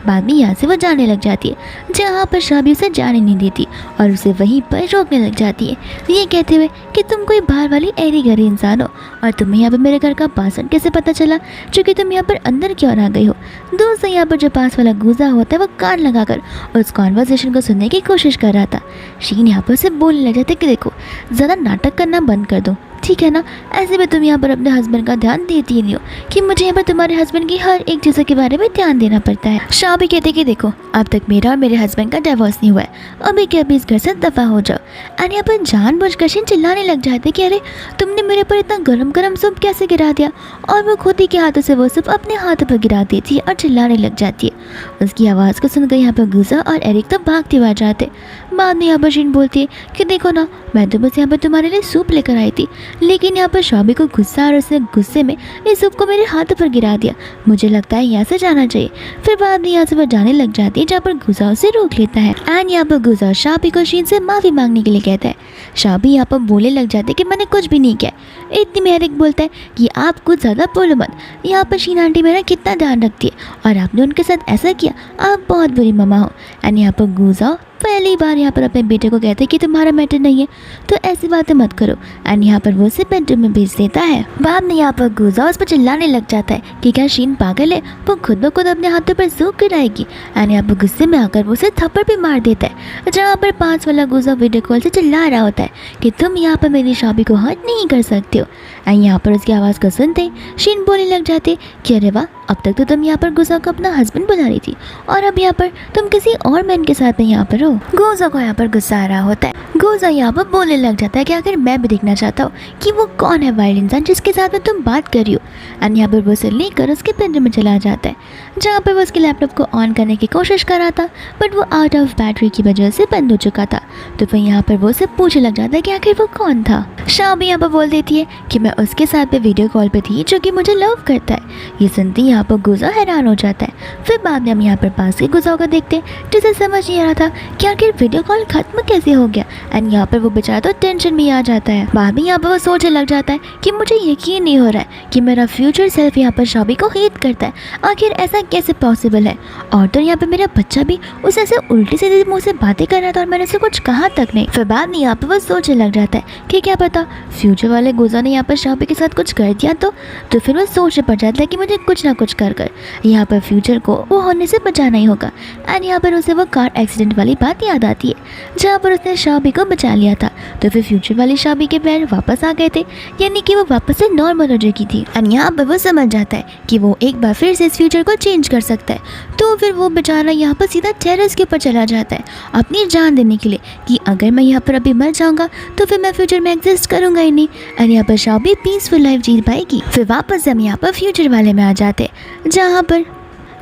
बाद में यहाँ से वो जाने लग जाती है, जहाँ पर शाबी उसे जाने नहीं देती और उसे वहीं पर रोकने लग जाती है, ये कहते हुए कि तुम कोई बाहर वाली ऐरी गहरी इंसान हो और तुम्हें यहाँ पर मेरे घर का पासवर्ड कैसे पता चला, क्योंकि तुम यहाँ पर अंदर क्यों आ गई हो। दोस्तों यहाँ पर जो पास वाला गुजा होता है वो कान लगाकर उस कॉन्वर्सेशन को सुनने की कोशिश कर रहा था। शीन यहाँ पर उसे बोलने लग जाते कि देखो, ज़्यादा नाटक करना बंद कर दो, ठीक है ना, ऐसे में तुम यहाँ पर अपने हस्बैंड का ध्यान देती ही नहीं हो कि मुझे यहाँ पर तुम्हारे हस्बैंड की हर एक चीज़ों के बारे में ध्यान देना पड़ता है। शाबी कहते कि देखो, अब तक मेरा और मेरे हस्बैंड का डिवोर्स नहीं हुआ है, अभी के अभी इस घर से दफा हो जाओ। एंड यहाँ पर जानबूझकर शीन चिल्लाने लग जाते कि अरे तुमने मेरे पर इतना गरम गरम सूप कैसे गिरा दिया, और वो खुद ही के हाथों से वो सूप अपने हाथों पर गिरा देती है और चिल्लाने लग जाती है। उसकी आवाज़ को सुनकर यहाँ पर गुजा और एरिक तो भागते हुए आ जाते। बाद में यहाँ पर शीन बोलती है कि देखो ना, मैं तो बस यहाँ पर तुम्हारे लिए सूप लेकर आई थी, लेकिन यहाँ पर शाबी को गुस्सा और उसने गुस्से में इस सूप को मेरे हाथों पर गिरा दिया, मुझे लगता है यहाँ से जाना चाहिए। फिर बाद में यहाँ से वो जाने लग जाती है, जहाँ पर गुजा उसे रोक लेता है। एंड यहाँ पर गुजा शाबी को शीन से माफ़ी मांगने के लिए कहता है। शाबी यहाँ पर बोलने लग जाते कि मैंने कुछ भी नहीं किया। इतनी में एरिक बोलता है कि आप कुछ ज़्यादा बोलो मत, यहाँ पर शीन आंटी मेरा कितना ध्यान रखती है और आपने उनके साथ ऐसा किया, आप बहुत बुरी मम्मा हो। एंड यहाँ पर गुजा पहली बार यहाँ पर अपने बेटे को कहते हैं कि तुम्हारा मैटर नहीं है तो ऐसी बातें मत करो। एंड यहाँ पर वो उसे बेडरूम में भेज देता है। बाद में यहाँ पर गुजा उस पर चिल्लाने लग जाता है कि क्या शीन पागल है, वो खुद ब खुद अपने हाथों पर सूप गिराएगी। एंड यहाँ पर गुस्से में आकर वो उसे थप्पड़ भी मार देता है, जहाँ पर 5 वाला गुजा वीडियो कॉल से चिल्ला रहा होता है कि तुम यहाँ पर मेरी शाबी को हर्ट नहीं कर सकते हो। एंड यहाँ पर उसकी आवाज़ को सुनते शीन बोलने लग जाते कि अरे वाह, अब तक तो तुम यहाँ पर गुजा को अपना हस्बैंड बुला रही थी और अब यहाँ पर तुम किसी और मैन के साथ में यहाँ पर हो। गुजा को यहाँ पर गुस्सा आ रहा होता है। गुजा यहाँ पर बोलने लग जाता है कि आखिर मैं भी देखना चाहता हूँ कि वो कौन है वाइल्ड इंसान जिसके साथ में तुम बात कर रही हो। एंड यहाँ पर वो उसे लेकर उसके बेडरूम में चला जाता है, जहाँ पर वो उसके लैपटॉप को ऑन करने की कोशिश कर रहा था, बट वो आउट ऑफ बैटरी की वजह से बंद हो चुका था। तो फिर यहाँ पर वो उसे पूछने लग जाता है कि आखिर वो कौन था। शाबी यहाँ पर बोल देती है कि मैं उसके साथ पे वीडियो कॉल पे थी जो कि मुझे लव करता है। ये सुनती यहाँ पर गुजा हैरान हो जाता है। फिर बाद में हम यहाँ पर पास के गुजा को देखते हैं, जिसे समझ नहीं आ रहा था कि आखिर वीडियो कॉल खत्म कैसे हो गया। एंड यहाँ पर वो बेचारा तो टेंशन में आ जाता है। बाद में यहाँ पर वो सोचने लग जाता है कि मुझे यकीन नहीं हो रहा है कि मेरा फ्यूचर सेल्फ यहाँ पर शाबी को हेट करता है, आखिर ऐसा कैसे पॉसिबल है। और तो यहाँ पर मेरा बच्चा भी उसे ऐसे उल्टी सीधी मुँह से बातें कर रहा था और मैंने उसे कुछ कहा तक नहीं। फिर बाद में यहाँ पर वो सोचने लग जाता है कि क्या पता फ्यूचर वाले गुजा ने यहाँ पर शाबी के साथ कुछ कर दिया तो फिर वो सोचने पड़ जाता है कि मुझे कुछ ना कुछ कर यहाँ पर फ्यूचर को वो होने से बचाना ही होगा। एंड यहाँ पर उसे वो कार एक्सीडेंट वाली बात याद आती है, जहाँ पर उसने शाबी को बचा लिया था। तो फिर फ्यूचर वाली शाबी के पैर वापस आ गए थे, यानी कि वो वापस से नॉर्मल हो चुकी थी। एंड यहाँ पर वो समझ जाता है कि वो एक बार फिर से इस फ्यूचर को चेंज कर सकता है। तो फिर वो बेचारा यहाँ पर सीधा टेरेस के ऊपर चला जाता है अपनी जान देने के लिए कि अगर मैं यहाँ पर अभी मर जाऊँगा तो फिर मैं फ्यूचर में एग्जिस्ट करूँगा ही नहीं। एंड यहाँ पर शाबी पीसफुल लाइफ जी पाएगी। फिर वापस हम यहाँ पर फ्यूचर वाले में आ जाते, जहाँ पर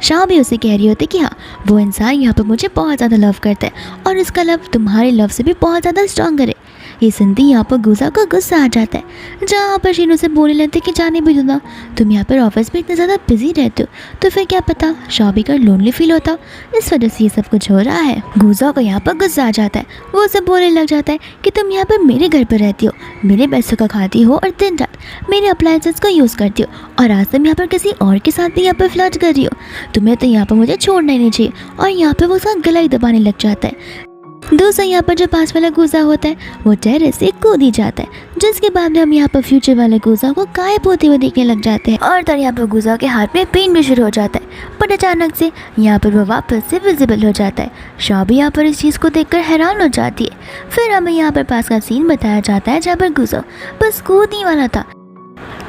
शाबी उसे कह रही होती कि हाँ, वो इंसान यहाँ पर मुझे बहुत ज़्यादा लव करता है और उसका लव तुम्हारे लव से भी बहुत ज़्यादा स्ट्रॉन्गर है। ये सुनती यहाँ पर गुजा को गुस्सा आ जाता है, जहाँ पर शीनू से बोलने लगते कि जाने भी दो ना, तुम यहाँ पर ऑफिस में इतने ज़्यादा बिजी रहते हो तो फिर क्या पता शाबी का लोनली फील होता, इस वजह से ये सब कुछ हो रहा है। गुजा को यहाँ पर गुस्सा आ जाता है, वो उसे बोलने लग जाता है कि तुम यहाँ पर मेरे घर पर रहती हो, मेरे पैसों का खाती हो और दिन रात मेरे अप्लायंसेस को यूज़ करती हो, और आज तुम यहाँ पर किसी और के साथ भी यहाँ पर फ्लर्ट कर रही हो। तुम्हें तो यहाँ पर मुझे छोड़ना ही नहीं चाहिए। और यहाँ पर वो उसका गला ही दबाने लग जाता है। दूसरा यहाँ पर जो पास वाला गुजा होता है वो टेरेस से कूद ही जाता है, जिसके बाद में हम यहाँ पर फ्यूचर वाले गुजा को गायब होते हुए देखने लग जाते हैं। और तो यहाँ पर गुजा के हाथ में पेन भी शुरू हो जाता है, पर अचानक से यहाँ पर वो वापस से विजिबल हो जाता है। शाबी यहाँ पर इस चीज़ को देखकर हैरान हो जाती है। फिर हमें यहाँ पर पास का सीन बताया जाता है, जहाँ पर गुजा बस कूदने वाला था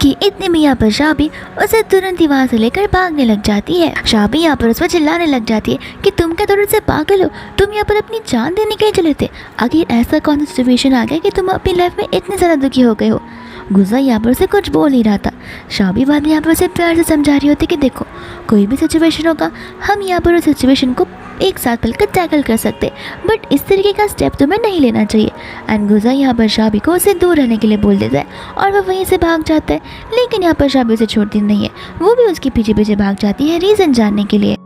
कि इतने में यहाँ पर शाबी उसे तुरंत ही वहाँ से लेकर भागने लग जाती है। शाबी यहाँ पर उस पर चिल्लाने लग जाती है कि तुम क्या थोड़े से पागल हो, तुम यहाँ पर अपनी जान देने के लिए चले थे, आखिर ऐसा कौन सा सिचुएशन आ गया कि तुम अपनी लाइफ में इतने ज़्यादा दुखी हो गए हो। गुजा यहाँ पर उसे कुछ बोल नहीं रहा था। शाबी बाद में यहाँ पर उसे प्यार से समझा रही होती कि देखो, कोई भी सिचुएशन होगा हम यहाँ पर उस सिचुएशन को एक साथ मिलकर टैकल कर सकते, बट इस तरीके का स्टेप तुम्हें नहीं लेना चाहिए। एंड गुजा यहाँ पर शाबी को उसे दूर रहने के लिए बोल देता है और वह वहीं से भाग जाता है। लेकिन यहाँ पर शाबी उसे छोड़ती नहीं है, वो भी उसके पीछे पीछे भाग जाती है रीज़न जानने के लिए।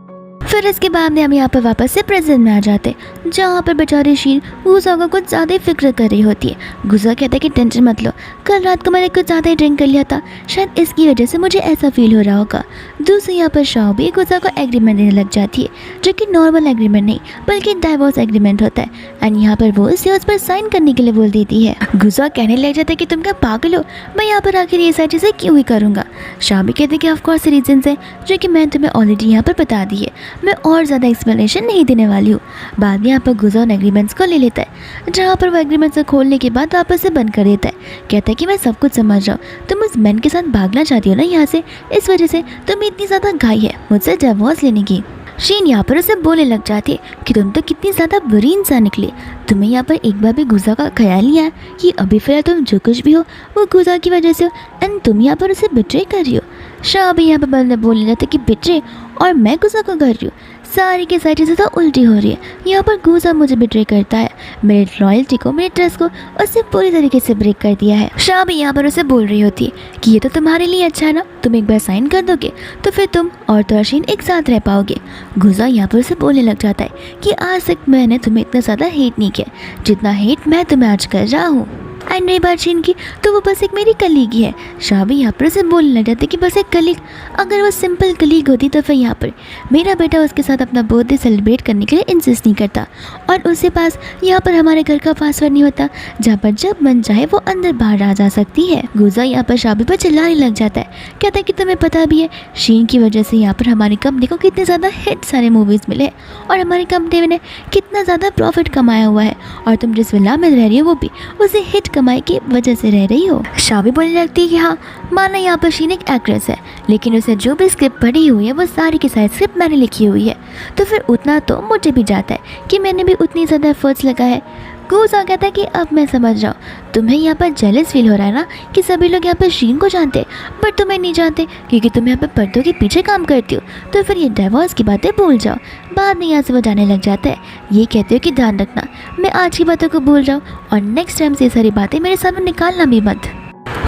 फिर इसके बाद में हम यहाँ पर वापस से प्रेजेंट में आ जाते, जहाँ पर बेचारी शीन गुजा को कुछ ज़्यादा ही फिक्र कर रही होती है। गुजा कहता है कि टेंशन मत लो, कल रात को मैंने कुछ ज़्यादा ही ड्रिंक कर लिया था, शायद इसकी वजह से मुझे ऐसा फील हो रहा होगा। दूसरी यहाँ पर शाबी गुजा को एग्रीमेंट देने लग जाती है, जो कि नॉर्मल एग्रीमेंट नहीं बल्कि डाइवोर्स एग्रीमेंट होता है। एंड यहाँ पर वो उसे उस पर साइन करने के लिए बोल देती है। गुजा कहने लग जाता है कि तुम क्या पागल हो, मैं यहाँ पर आखिर ये सारी चीज़ें क्यों ही करूँगा। शाबी कहती है कि ऑफकोर्स रीजन है जो कि मैं तुम्हें ऑलरेडी यहाँ पर बता दी है, मैं और ज़्यादा एक्सप्लेनेशन नहीं देने वाली हूँ। बाद में यहाँ पर गुजा उन एग्रीमेंट्स को ले लेता है, जहाँ पर वो एग्रीमेंट्स को खोलने के बाद वापस से बंद कर देता है। कहता है कि मैं सब कुछ समझ रहा हूँ, तुम उस मैन के साथ भागना चाहती हो ना यहाँ से, इस वजह से तुम्हें इतनी ज़्यादा घाई है मुझसे डिवोर्स लेने की। शीन यहाँ पर उसे बोलने लग जाती है कि तुम तो कितनी ज़्यादा बुरी इंसान निकली, तुम्हें यहाँ पर एक बार भी गुजा का ख्याल नहीं आया कि अभी फिलहाल तुम जो कुछ भी हो वो गुजा की वजह से हो, एंड तुम यहाँ पर उसे बिट्रे कर रही हो। शाह भी यहाँ पर बोलने लगता है कि बिट्रे, और मैं गुजा को कर रही हूँ, सारी की सारी चीज़ें तो उल्टी हो रही है। यहाँ पर गुजा मुझे बिट्रे करता है, मेरे लॉयल्टी को, मेरे ट्रस्ट को उससे पूरी तरीके से ब्रेक कर दिया है। शाह भी यहाँ पर उसे बोल रही होती है कि ये तो तुम्हारे लिए अच्छा है ना, तुम एक बार साइन कर दोगे तो फिर तुम और तोशीन एक साथ रह पाओगे। गुजा यहाँ पर उसे बोलने लग जाता है कि आज तक मैंने तुम्हें इतना ज़्यादा हेट नहीं किया जितना हेट मैं तुम्हें आज कर रहा हूँ, एंड रही बात शीन की तो वो बस एक मेरी कलीग ही है। शाह भी यहाँ पर उसे बोलने लग जाते कि बस एक कलीग, अगर वो सिंपल कलीग होती तो फिर यहाँ पर मेरा बेटा उसके साथ अपना बर्थडे सेलिब्रेट करने के लिए इंसिस्ट नहीं करता, और उसके पास यहाँ पर हमारे घर का पासवर्ड नहीं होता जहाँ पर जब मन चाहे वो अंदर बाहर आ जा सकती है। गुजा यहाँ पर शाबी पर चिल्लाने लग जाता है, कहता है कि तुम्हें पता भी है शीन की वजह से यहाँ पर हमारी कंपनी को कितने ज़्यादा हिट सारे मूवीज़ मिले और हमारी कंपनी ने कितना ज़्यादा प्रॉफिट कमाया हुआ है, और तुम जिस विला में रह रही हो वो भी उसे हिट कमाई की वजह से रह रही हो। शाबी बोलने लगती है कि हाँ माना यहाँ पर शीन एक एक्ट्रेस है, लेकिन उसे जो भी स्क्रिप्ट पढ़ी हुई है वो सारी की सारी स्क्रिप्ट मैंने लिखी हुई है, तो फिर उतना तो मुझे भी जाता है कि मैंने भी उतनी ज़्यादा एफर्ट्स लगाया है। गुजा कहता है कि अब मैं समझ रहा हूँ, तुम्हें यहाँ पर जेलस फील हो रहा है ना कि सभी लोग यहाँ पर शीन को जानते हैं बट तुम्हें नहीं जानते क्योंकि तुम यहाँ पर पर्दों के पीछे काम करती हो, तो फिर ये डिवोर्स की बातें भूल जाओ। बाद में यहाँ से वो जाने लग जाता है, ये कहते हो कि ध्यान रखना मैं आज की बातों को भूल जाऊँ और नेक्स्ट टाइम से ये सारी बातें मेरे सामने निकालना भी मत।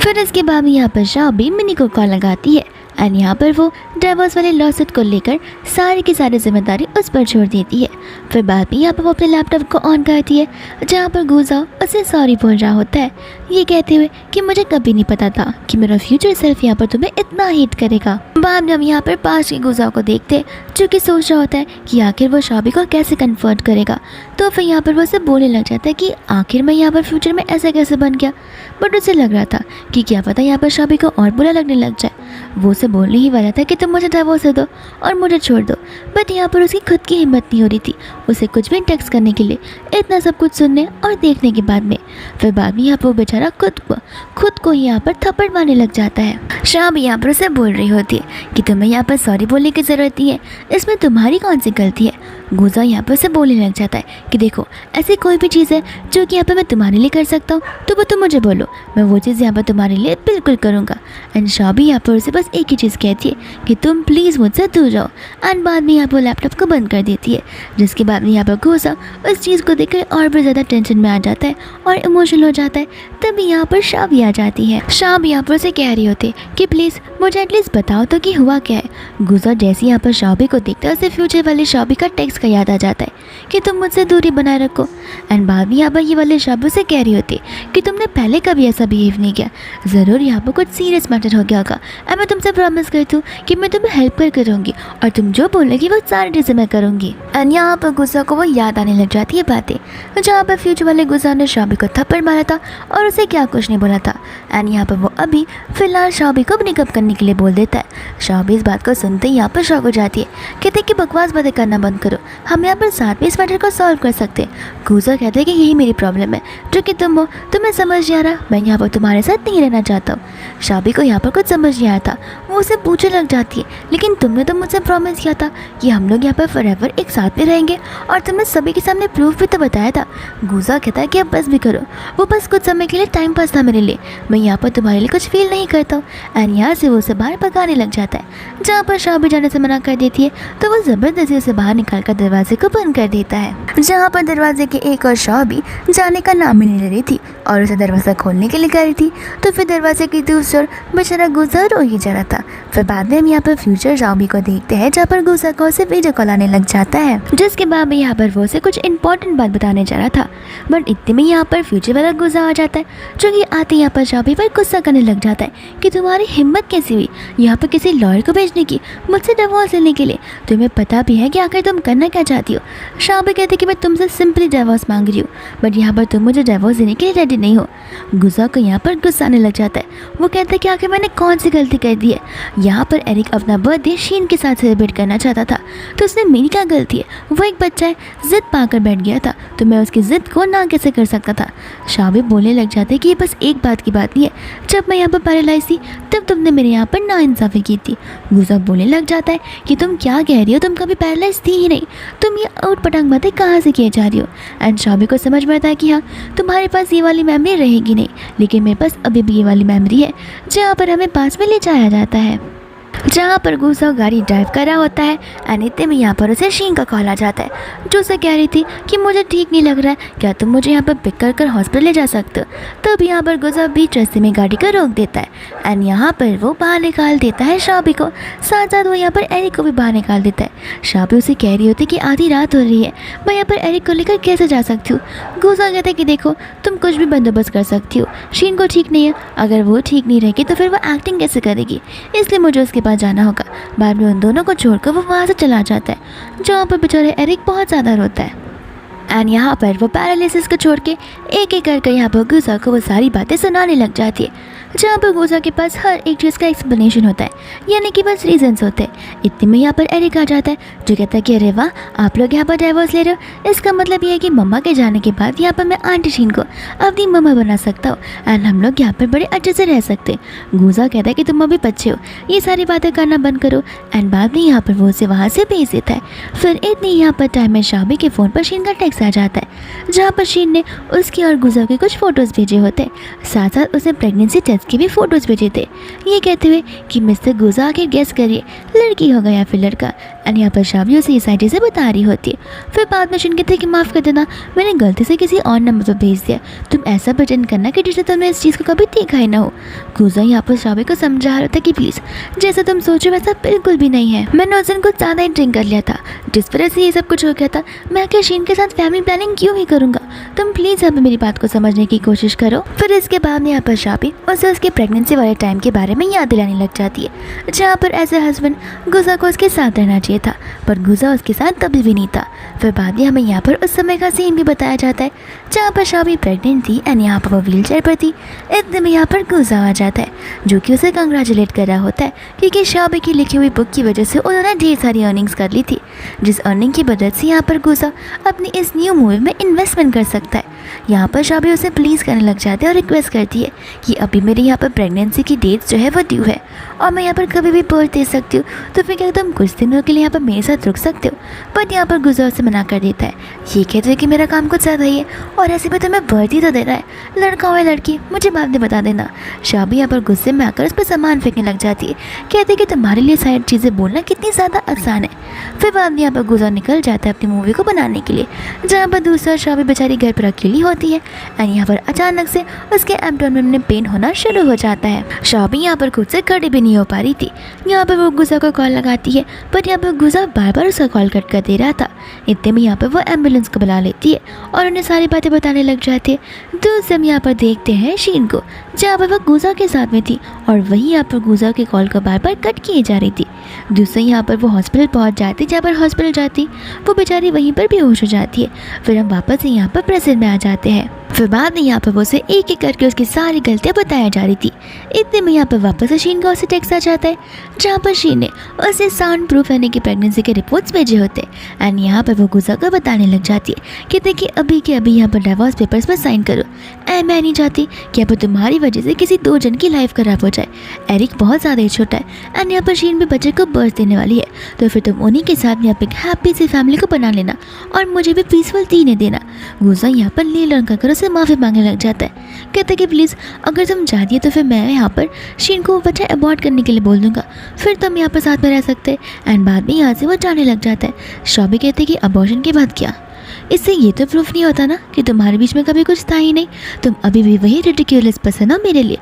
फिर इसके बाद में यहाँ पर शाह भी मिनी को कॉल लगाती है, एंड यहाँ पर वो डिवोर्स वाले लॉसूट को लेकर सारी की सारी जिम्मेदारी उस पर छोड़ देती है। फिर बाद में यहाँ पर वो अपने लैपटॉप को ऑन करती है, जहाँ पर गुजा उसे सॉरी बोल रहा होता है, ये कहते हुए कि मुझे कभी नहीं पता था कि मेरा फ्यूचर सेल्फ यहाँ पर तुम्हें इतना हेट करेगा। बाद में हम यहाँ पर पास के गुजा को देखते जो कि सोच रहा होता है कि आखिर वो शाबी को कैसे कन्वर्ट करेगा, तो फिर यहाँ पर वो उसे बोलने लग जाता है कि आखिर मैं यहाँ पर फ्यूचर में ऐसा कैसे बन गया, बट उसे लग रहा था कि क्या पता यहाँ पर शाबी को और बुरा लगने लग जाए। वो उसे बोलने ही वाला था कि तुम मुझे डिवोर्स दो और मुझे छोड़ दो, बट यहाँ पर उसकी खुद की हिम्मत नहीं हो रही थी उसे कुछ भी टेक्स्ट करने के लिए, इतना सब कुछ सुनने और देखने के बाद में। फिर बाद में यहाँ पर वो बेचारा खुद को यहाँ पर थप्पड़ मारने लग जाता है। शाह भी यहाँ पर उसे बोल रही होती है कि तुम्हें यहाँ पर सॉरी बोलने की ज़रूरत नहीं है, इसमें तुम्हारी कौन सी गलती है। गुजा यहाँ पर उसे बोलने लग जाता है कि देखो ऐसी कोई भी चीज़ है जो कि यहाँ पर मैं तुम्हारे लिए कर सकता हूँ तो वो तुम मुझे बोलो, मैं वो चीज़ यहाँ पर तुम्हारे लिए बिल्कुल करूँगा। एंड शाह भी यहाँ पर उसे बस एक ही चीज़ कहती है कि तुम प्लीज़ मुझसे दूर रहो, एंड बाद में यहाँ पर लैपटॉप को बंद कर देती है, जिसके बाद में यहाँ पर गुजा उस चीज़ को देखकर और भी ज़्यादा टेंशन में आ जाता है और इमोशनल हो जाता है। तभी यहाँ पर शाह भी आ जाती है। शाह भी यहाँ पर उसे कह रही होती है कि प्लीज़ मुझे एटलीस्ट बताओ तो कि हुआ क्या है। गुजा जैसे यहाँ पर शाबी को देखता है उसे फ्यूचर वाले शाबी का टेक्स्ट का याद आ जाता है कि तुम मुझसे दूरी बनाए रखो, एंड बाद में यहाँ पर ये वाले शाबी से कह रही होती है कि तुमने पहले कभी ऐसा बिहेव नहीं किया, ज़रूर यहाँ पर कुछ सीरियस मैटर हो गया होगा, एंड मैं तुमसे प्रॉमिस करती हूँ कि मैं तुम्हें हेल्प कर करूँगी और तुम जो बोलोगी वो सारी चीज़ें मैं करूँगी। एंड यहाँ पर गुजा को वो याद आने लग जाती है बातें जहाँ पर फ्यूचर वाले गुजा ने शाबी को थप्पड़ मारा था और उसे क्या कुछ नहीं बोला था, एंड यहाँ पर वो अभी फिलहाल शाबी को ब्रेकअप करने के लिए बोल देता है। शाबी इस बात को सुनते ही यहाँ पर शॉक हो जाती है, कहते हैं कि बकवास बातें करना बंद करो, हम यहाँ पर साथ में इस मैटर को सॉल्व कर सकते हैं। गुजा कहते हैं कि यही मेरी प्रॉब्लम है, जो कि तुम हो, तुम्हें समझ नहीं आ रहा, मैं यहाँ पर तुम्हारे साथ नहीं रहना चाहता हूँ। शाबी को यहाँ पर कुछ समझ नहीं आया था, वो उसे पूछने लग जाती है लेकिन तुमने तो मुझसे प्रॉमिस किया था कि हम लोग यहाँ पर फॉरएवर एक साथ में रहेंगे, और तुमने सभी के सामने प्रूफ भी तो बताया था। गुजा कहता है कि अब बस भी करो, वो बस कुछ समय के लिए टाइम पास था मेरे लिए, मैं यहाँ पर तुम्हारे लिए कुछ फील नहीं करता हूँ। एंड यहाँ से वो उसे बाहर भगाने लग जाता है, जहाँ पर शाबी जाने से मना कर देती है तो वो ज़बरदस्ती उसे बाहर निकाल कर दरवाजे को बंद कर देता है, जहाँ पर दरवाजे के एक और शाबी जाने का नाम ही नहीं ले रही थी और उसे दरवाज़ा खोलने के लिए कह रही थी, तो फिर दरवाजे की दूसरी ओर बेचारा गुजा रो ही जा रहा था। फिर बाद में हम यहाँ पर फ्यूचर शाबी को देखते हैं, जहाँ पर गुजा को उसे वीडियो कॉल आने लग जाता है, जिसके बाद में यहाँ पर वो उसे कुछ इंपॉर्टेंट बात बताने जा रहा था, बट इतने में यहाँ पर फ्यूचर वाला गुजा आ जाता है, जो कि आते यहाँ पर शाबी पर गुस्सा करने लग जाता है कि तुम्हारी हिम्मत कैसी हुई यहाँ पर किसी लॉयर को भेजने की मुझसे डिवोर्स लेने के लिए, तुम्हें पता भी है कि आखिर तुम करना क्या चाहती हो। शाबी कहते कि मैं तुमसे सिंपली डिवोर्स मांग रही हूँ, बट यहाँ पर तुम मुझे डिवोर्स देने के लिए रेडी नहीं हो। गुजा को यहाँ पर गुस्सा आने लग जाता है, वो कहता है कि आखिर मैंने कौन सी गलती कर दी है यहाँ पर एरिक अपना बर्थडे शीन के साथ सेलिब्रेट करना चाहता था, तो उसने मेरी क्या गलती है, वो एक बच्चा है, जिद पाकर बैठ गया था, तो मैं उसकी जिद को ना कैसे कर सकता था। शाबिब बोलने लग जाते कि ये बस एक बात की बात नहीं है, जब मैं यहाँ पर पैरालाइज थी तब तुमने मेरे यहाँ पर नाइंसाफ़ी की थी। गुजा बोलने लग जाता है कि तुम क्या कह रही हो, तुम कभी पैरालाइज थी ही नहीं, तुम ये आउट पटांग बातें कहाँ से किए जा रही हो। एंड शाबिब को समझ में आता है कि हाँ, तुम्हारे पास ये वाली मेमोरी रहेगी नहीं, लेकिन मेरे पास अभी भी ये वाली मेमोरी है जहाँ पर हमें पास में ले जाया जाता है, जहाँ पर गुसा गाड़ी ड्राइव कर रहा होता है। एंड इतने में यहाँ पर उसे शीन का कॉल आ जाता है, जो उसे कह रही थी कि मुझे ठीक नहीं लग रहा है, क्या तुम मुझे यहाँ पर पिक कर हॉस्पिटल ले जा सकते हो। तब यहाँ पर गुसा बीच रास्ते में गाड़ी को रोक देता है एंड यहाँ पर वो बाहर निकाल देता है शाबी को, साथ साथ वो यहाँ पर एरिक को भी बाहर निकाल देता है। शाबी उसे कह रही होती कि आधी रात हो रही है, मैं यहाँ पर एरिक को लेकर कैसे जा सकती हूँ। गुसा कहता है कि देखो तुम कुछ भी बंदोबस्त कर सकती हो, शीन को ठीक नहीं है, अगर वो ठीक नहीं रहेगी तो फिर वो एक्टिंग कैसे करेगी, इसलिए मुझे उसके पास जाना होगा। बाद में उन दोनों को छोड़कर वो वहाँ से चला जाता है, जहाँ पर बेचारे एरिक बहुत ज़्यादा रोता है। एंड यहाँ पर वो पैरालिसिस को छोड़ के एक एक करके यहाँ पर गुजा को वो सारी बातें सुनाने लग जाती है, जहाँ पर गुजा के पास हर एक चीज़ का एक्सप्लेनेशन होता है, यानी कि बस रीजंस होते हैं। इतने में यहाँ पर एरिक आ जाता है, जो कहता है कि अरे वाह, आप लोग यहाँ पर डाइवोर्स ले रहे हो, इसका मतलब ये है कि मम्मा के जाने के बाद यहाँ पर मैं आंटी शीन को अपनी मम्मा बना सकता हूँ एंड हम लोग यहाँ पर बड़े अच्छे से रह सकते हैं। गुजा कहता है कि तुम अभी बच्चे हो, ये सारी बातें करना बंद करो। एंड बाद में यहाँ पर वो उसे वहाँ से भेज देता है। फिर इतनी यहाँ पर टाइम में शाबी के फ़ोन पर शीन का टेक्स्ट आ जाता है, जहाँ पर शीन ने उसकी और गुजा के कुछ फ़ोटोज़ भेजे होते हैं, साथ साथ उसे प्रेगनेंसी टेस्ट के भी फ़ोटोज़ भेजे थे, ये कहते हुए कि मिस्टर गुजा आखिर गेस करिए लड़की होगा या फिर लड़का। एंड यहाँ पर शाबी उसे ये सारी चीज़ें बता रही होती है। फिर बाद में शीन कहते हैं कि माफ़ कर देना, मैंने गलती से किसी और नंबर पर भेज दिया, तुम ऐसा प्रेटेंड करना कि जैसे तुमने इस चीज़ को कभी देखा ही ना हो। गुजा यहाँ पर शाबी को समझा रहा था कि प्लीज़ जैसा तुम सोचो वैसा बिल्कुल भी नहीं है, मैंने उस दिन कुछ ज़्यादा ही ड्रिंक कर लिया था, जिस वजह से ये सब कुछ हो गया था। मैं क्या शीन के साथ फैमिली प्लानिंग क्यों ही करूँगा, तुम प्लीज़ अब मेरी बात को समझने की कोशिश करो। फिर इसके बाद में यहाँ पर शाबी उसे उसके प्रेगनेंसी वाले टाइम के बारे में याद दिलाने लग जाती है, जहाँ पर एज ए हस्बैंड गुजा को उसके साथ रहना चाहिए था, पर गुजा उसके साथ कभी भी नहीं था। फिर बाद में हमें यहाँ पर उस समय का सीन भी बताया जाता है, जहाँ पर शाबी प्रेग्नेंट थी एंड यहाँ पर वो व्हील चेयर पर थी। इतने में यहाँ पर गुजा आ जाता है, जो कि उसे कंग्रेचुलेट कर रहा होता है, क्योंकि शाबी की लिखी हुई बुक की वजह से उन्होंने ढेर सारी अर्निंग्स कर ली थी, जिस अर्निंग की मदद से यहाँ पर गुजा अपनी इस न्यू मूवी में इन्वेस्टमेंट कर सकता है। यहाँ पर शाबी उसे प्लीज़ करने लग जाती है और रिक्वेस्ट करती है कि अभी मेरे यहाँ पर प्रेगनेंसी की डेट जो है वो ड्यू है और मैं यहाँ पर कभी भी बर्थ दे सकती हूँ, तो फिर क्या तुम कुछ दिनों के लिए यहाँ पर मेरे साथ रुक सकते हो। बट यहाँ पर गुजा उसे मना कर देता है, ये कहते हैं कि मेरा काम कुछ ज़्यादा ही है और ऐसे भी तुम्हें बर्थ ही तो देना है, लड़का हो या लड़की मुझे बाद में बता देना। शाबी यहाँ पर गुस्से में आकर उस पर सामान फेंकने लग जाती है, कहते हैं कि तुम्हारे लिए सारी चीज़ें बोलना कितनी ज़्यादा आसान है। फिर बाद में यहाँ पर गुजा निकल जाता है अपनी मूवी को बनाने के लिए, जहाँ पर दूसरा शाबी बेचारी घर पर अकेली होती है एंड यहाँ पर अचानक से उसके एब्डोमेन में पेन होना शुरू हो जाता है। शाबी यहाँ पर खुद से खड़ी भी नहीं हो पा रही थी। यहाँ पर वो गुजा को कॉल लगाती है, पर यहाँ पर गुजा बार बार उसका कॉल कट कर दे रहा था। इतने में यहाँ पर वो एम्बुलेंस को बुला लेती है और उन्हें सारी बातें बताने लग जाती है। दूसरे हम यहाँ पर देखते हैं शीन को, जहाँ पर वह गुजा के साथ में थी और वहीं यहाँ पर गुजा के कॉल को बार बार कट किए जा रही थी। दूसरे यहाँ पर वो हॉस्पिटल पहुँच जाती, जहाँ पर हॉस्पिटल जाती वो बेचारी वहीं पर बेहोश हो जाती है। फिर हम वापस यहाँ पर प्रेजेंट में आ जाते हैं। फिर बाद में यहाँ पर वो उसे एक एक करके उसकी सारी गलतियाँ बताया जा रही थी। इतने में यहाँ पर वापस से शीन का उसे टेक्स्ट आ जाता है, जहाँ पर शीन ने उसे साउंड प्रूफ यानी कि प्रेगनेंसी के रिपोर्ट्स भेजे होते हैं एंड यहाँ पर वो गुजा को बताने लग जाती है कि देखिए अभी के अभी यहाँ पर डिवोर्स पेपर्स पर साइन करो। मैं नहीं चाहती कि यहाँ पर तुम्हारी वजह से किसी दो जन की लाइफ खराब हो जाए। एरिक बहुत ज़्यादा ही छोटा है एंड यहाँ पर शीन भी बच्चे को बर्थ देने वाली है, तो फिर तुम उन्हीं के साथ यहाँ पर हैप्पी सी फैमिली को बना लेना और मुझे भी पीसफुल जीने देना। गुजा यहाँ पर नील रंग का कर उसे माफ़ी मांगने लग जाता है, कहता है कि प्लीज़ अगर तुम चाहती है तो फिर मैं यहाँ पर शीन को बच्चा अबॉर्ट करने के लिए बोल दूँगा, फिर तुम यहाँ पर साथ में रह सकते हैं। एंड बाद में यहाँ से वो जाने लग जाता है। शाबी कहते हैं कि अबॉर्शन के बाद क्या, इससे ये तो प्रूफ नहीं होता ना कि तुम्हारे बीच में कभी कुछ था ही नहीं, तुम अभी भी वही रिडिक्यूलस पसंद हो मेरे लिए,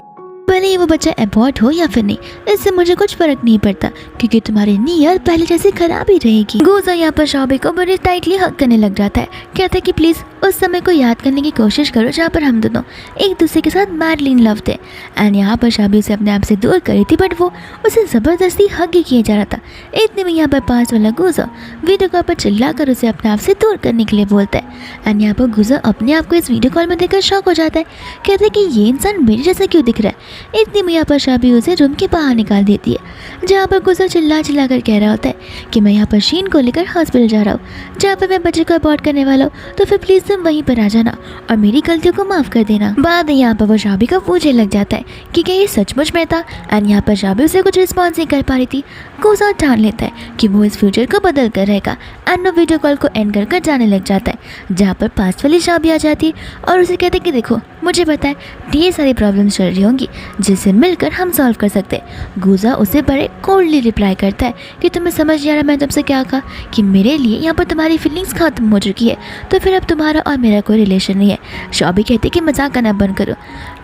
भले ही वो बच्चा अबॉर्ट हो या फिर नहीं, इससे मुझे कुछ फर्क नहीं पड़ता क्योंकि तुम्हारी नीयत पहले जैसी खराब ही रहेगी। गुजा यहाँ पर शाबी को बड़े टाइटली हक करने लग जाता है, कहता है कि प्लीज़ उस समय को याद करने की कोशिश करो जहाँ पर हम दोनों एक दूसरे के साथ मैडली इन लव थे। एंड यहाँ पर शाबी उसे अपने आप से दूर करी थी, बट वो उसे ज़बरदस्ती हक ही किया जा रहा था। इतने में यहाँ पर पास वाला गुजा वीडियो कॉल पर चिल्ला कर उसे अपने आप से दूर करने के लिए बोलता है। एंड यहाँ पर गुजा अपने आप को इस वीडियो कॉल में देखकर शॉक हो जाता है, कहता है कि ये इंसान मेरे जैसा क्यों दिख रहा है, इतनी में यहाँ पर शाबी उसे रूम के बाहर निकाल देती है, जहाँ पर गुजर चिल्ला चिल्ला कर कह रहा होता है कि मैं यहाँ पर शीन को लेकर हॉस्पिटल जा रहा हूँ, जहाँ पर मैं बच्चे को अबॉर्ट करने वाला हूँ, तो फिर प्लीज़ तुम वहीं पर आ जाना और मेरी गलतियों को माफ़ कर देना। बाद में यहाँ पर वो शाबी को पूछने लग जाता है कि क्या ये सचमुच में था, एंड यहाँ पर शाबी उसे कुछ रिस्पॉन्स नहीं कर पा रही थी। गुजर ठान लेता है कि वो इस फ्यूचर को बदल कर रहेगा, एंड वो वीडियो कॉल को एंड कर जाने लग जाता है, जहाँ पर पास वाली शाबी आ जाती है और उसे कहते हैं कि देखो मुझे पता है ढेर सारी प्रॉब्लम्स चल रही होंगी जिसे मिलकर हम सॉल्व कर सकते हैं। गुजा उसे बड़े कोल्डली रिप्लाई करता है कि तुम्हें समझ नहीं आ रहा मैं तुमसे क्या कहा, कि मेरे लिए यहाँ पर तुम्हारी फीलिंग्स खत्म हो चुकी है, तो फिर अब तुम्हारा और मेरा कोई रिलेशन नहीं है। शाबी कहती है कि मजाक करना बंद करो,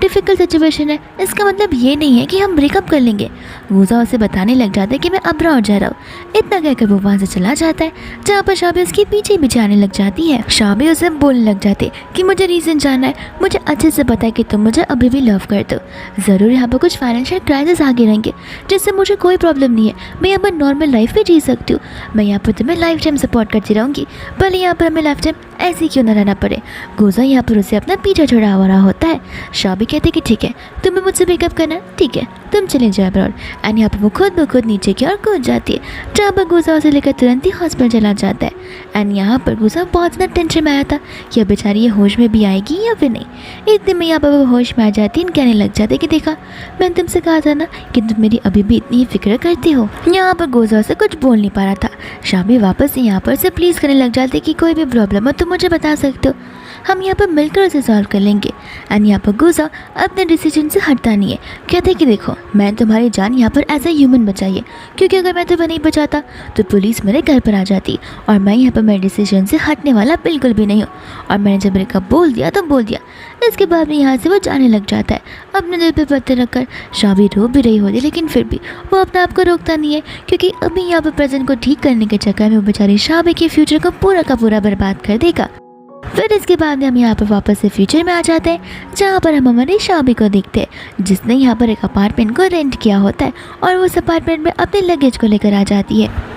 डिफ़िकल्ट सिचुएशन है, इसका मतलब ये नहीं है कि हम ब्रेकअप कर लेंगे। गुजा उसे बताने लग जाता है कि मैं अब्रॉड जा रहा हूँ। इतना कहकर वो वहाँ से चला जाता है, जहाँ पर शाबी उसके पीछे पीछे आने लग जाती है। शाबी उसे बोलने लग जाती है कि मुझे रीज़न जानना है, मुझे अच्छे से पता है कि तुम मुझे अभी भी लव करते हो। ज़रूर यहाँ पर कुछ फाइनेंशियल क्राइसिस आगे रहेंगे जिससे मुझे कोई प्रॉब्लम नहीं है, मैं यहाँ पर नॉर्मल लाइफ भी जी सकती हूँ, मैं यहाँ पर तुम्हें लाइफ टाइम सपोर्ट करती रहूँगी, भले यहाँ पर हमें लाइफ टाइम ऐसे क्यों ना रहना पड़े। गुजा यहाँ पर उसे अपना पीछा छुड़ा हो रहा होता है। शाबी कहते हैं कि ठीक है तुम्हें मुझसे ब्रेकअप करना है, ठीक है तुम चले जाओ अब्रॉड, एंड यहाँ पर वो खुद ब खुद नीचे की ओर कूद जाती है, जहाँ पर गुजा उसे लेकर तुरंत ही हॉस्पिटल चला जाता है। एंड यहाँ पर गुजा बहुत ज़्यादा टेंशन में आया था कि अब बेचारी ये होश में भी आएगी या फिर नहीं। इतने में यहाँ पर वो होश में आ जाती है, कहने लग जाते कि देखा मैंने तुमसे कहा था ना कि तुम मेरी अभी भी इतनी फिक्र करती हो। यहाँ पर गुजा से कुछ बोल नहीं पा रहा था। शाबी वापस से यहाँ पर से प्लीज़ करने लग जाते कि कोई भी प्रॉब्लम हो तो मुझे बता सकते हो, हम यहाँ पर मिलकर उसे सॉल्व कर लेंगे। एंड यहाँ पर गुजा अपने डिसीजन से हटता नहीं है, कहते कि देखो मैंने तुम्हारी जान यहाँ पर एज ए ह्यूमन बचाई है, क्योंकि अगर मैं तुम्हें नहीं बचाता तो पुलिस मेरे घर पर आ जाती, और मैं यहाँ पर मेरे डिसीजन से हटने वाला बिल्कुल भी नहीं हूँ, और मैंने जब ब्रेकअप बोल दिया तो बोल दिया। इसके बाद में यहाँ से वो जाने लग जाता है, अपने दिल पे पत्थर रखकर। शाबी रो भी रही होती लेकिन फिर भी वो अपने आप को रोकता नहीं है, क्योंकि अभी यहाँ पर प्रेजेंट को ठीक करने के चक्कर में वो बेचारी शाबी के फ्यूचर को पूरा का पूरा बर्बाद कर देगा। फिर इसके बाद में हम यहाँ पर वापस से फ्यूचर में आ जाते हैं, जहाँ पर हम हमारी शाबी को देखते हैं, जिसने यहाँ पर एक अपार्टमेंट को रेंट किया होता है और वो उस अपार्टमेंट में अपने लगेज को लेकर आ जाती है।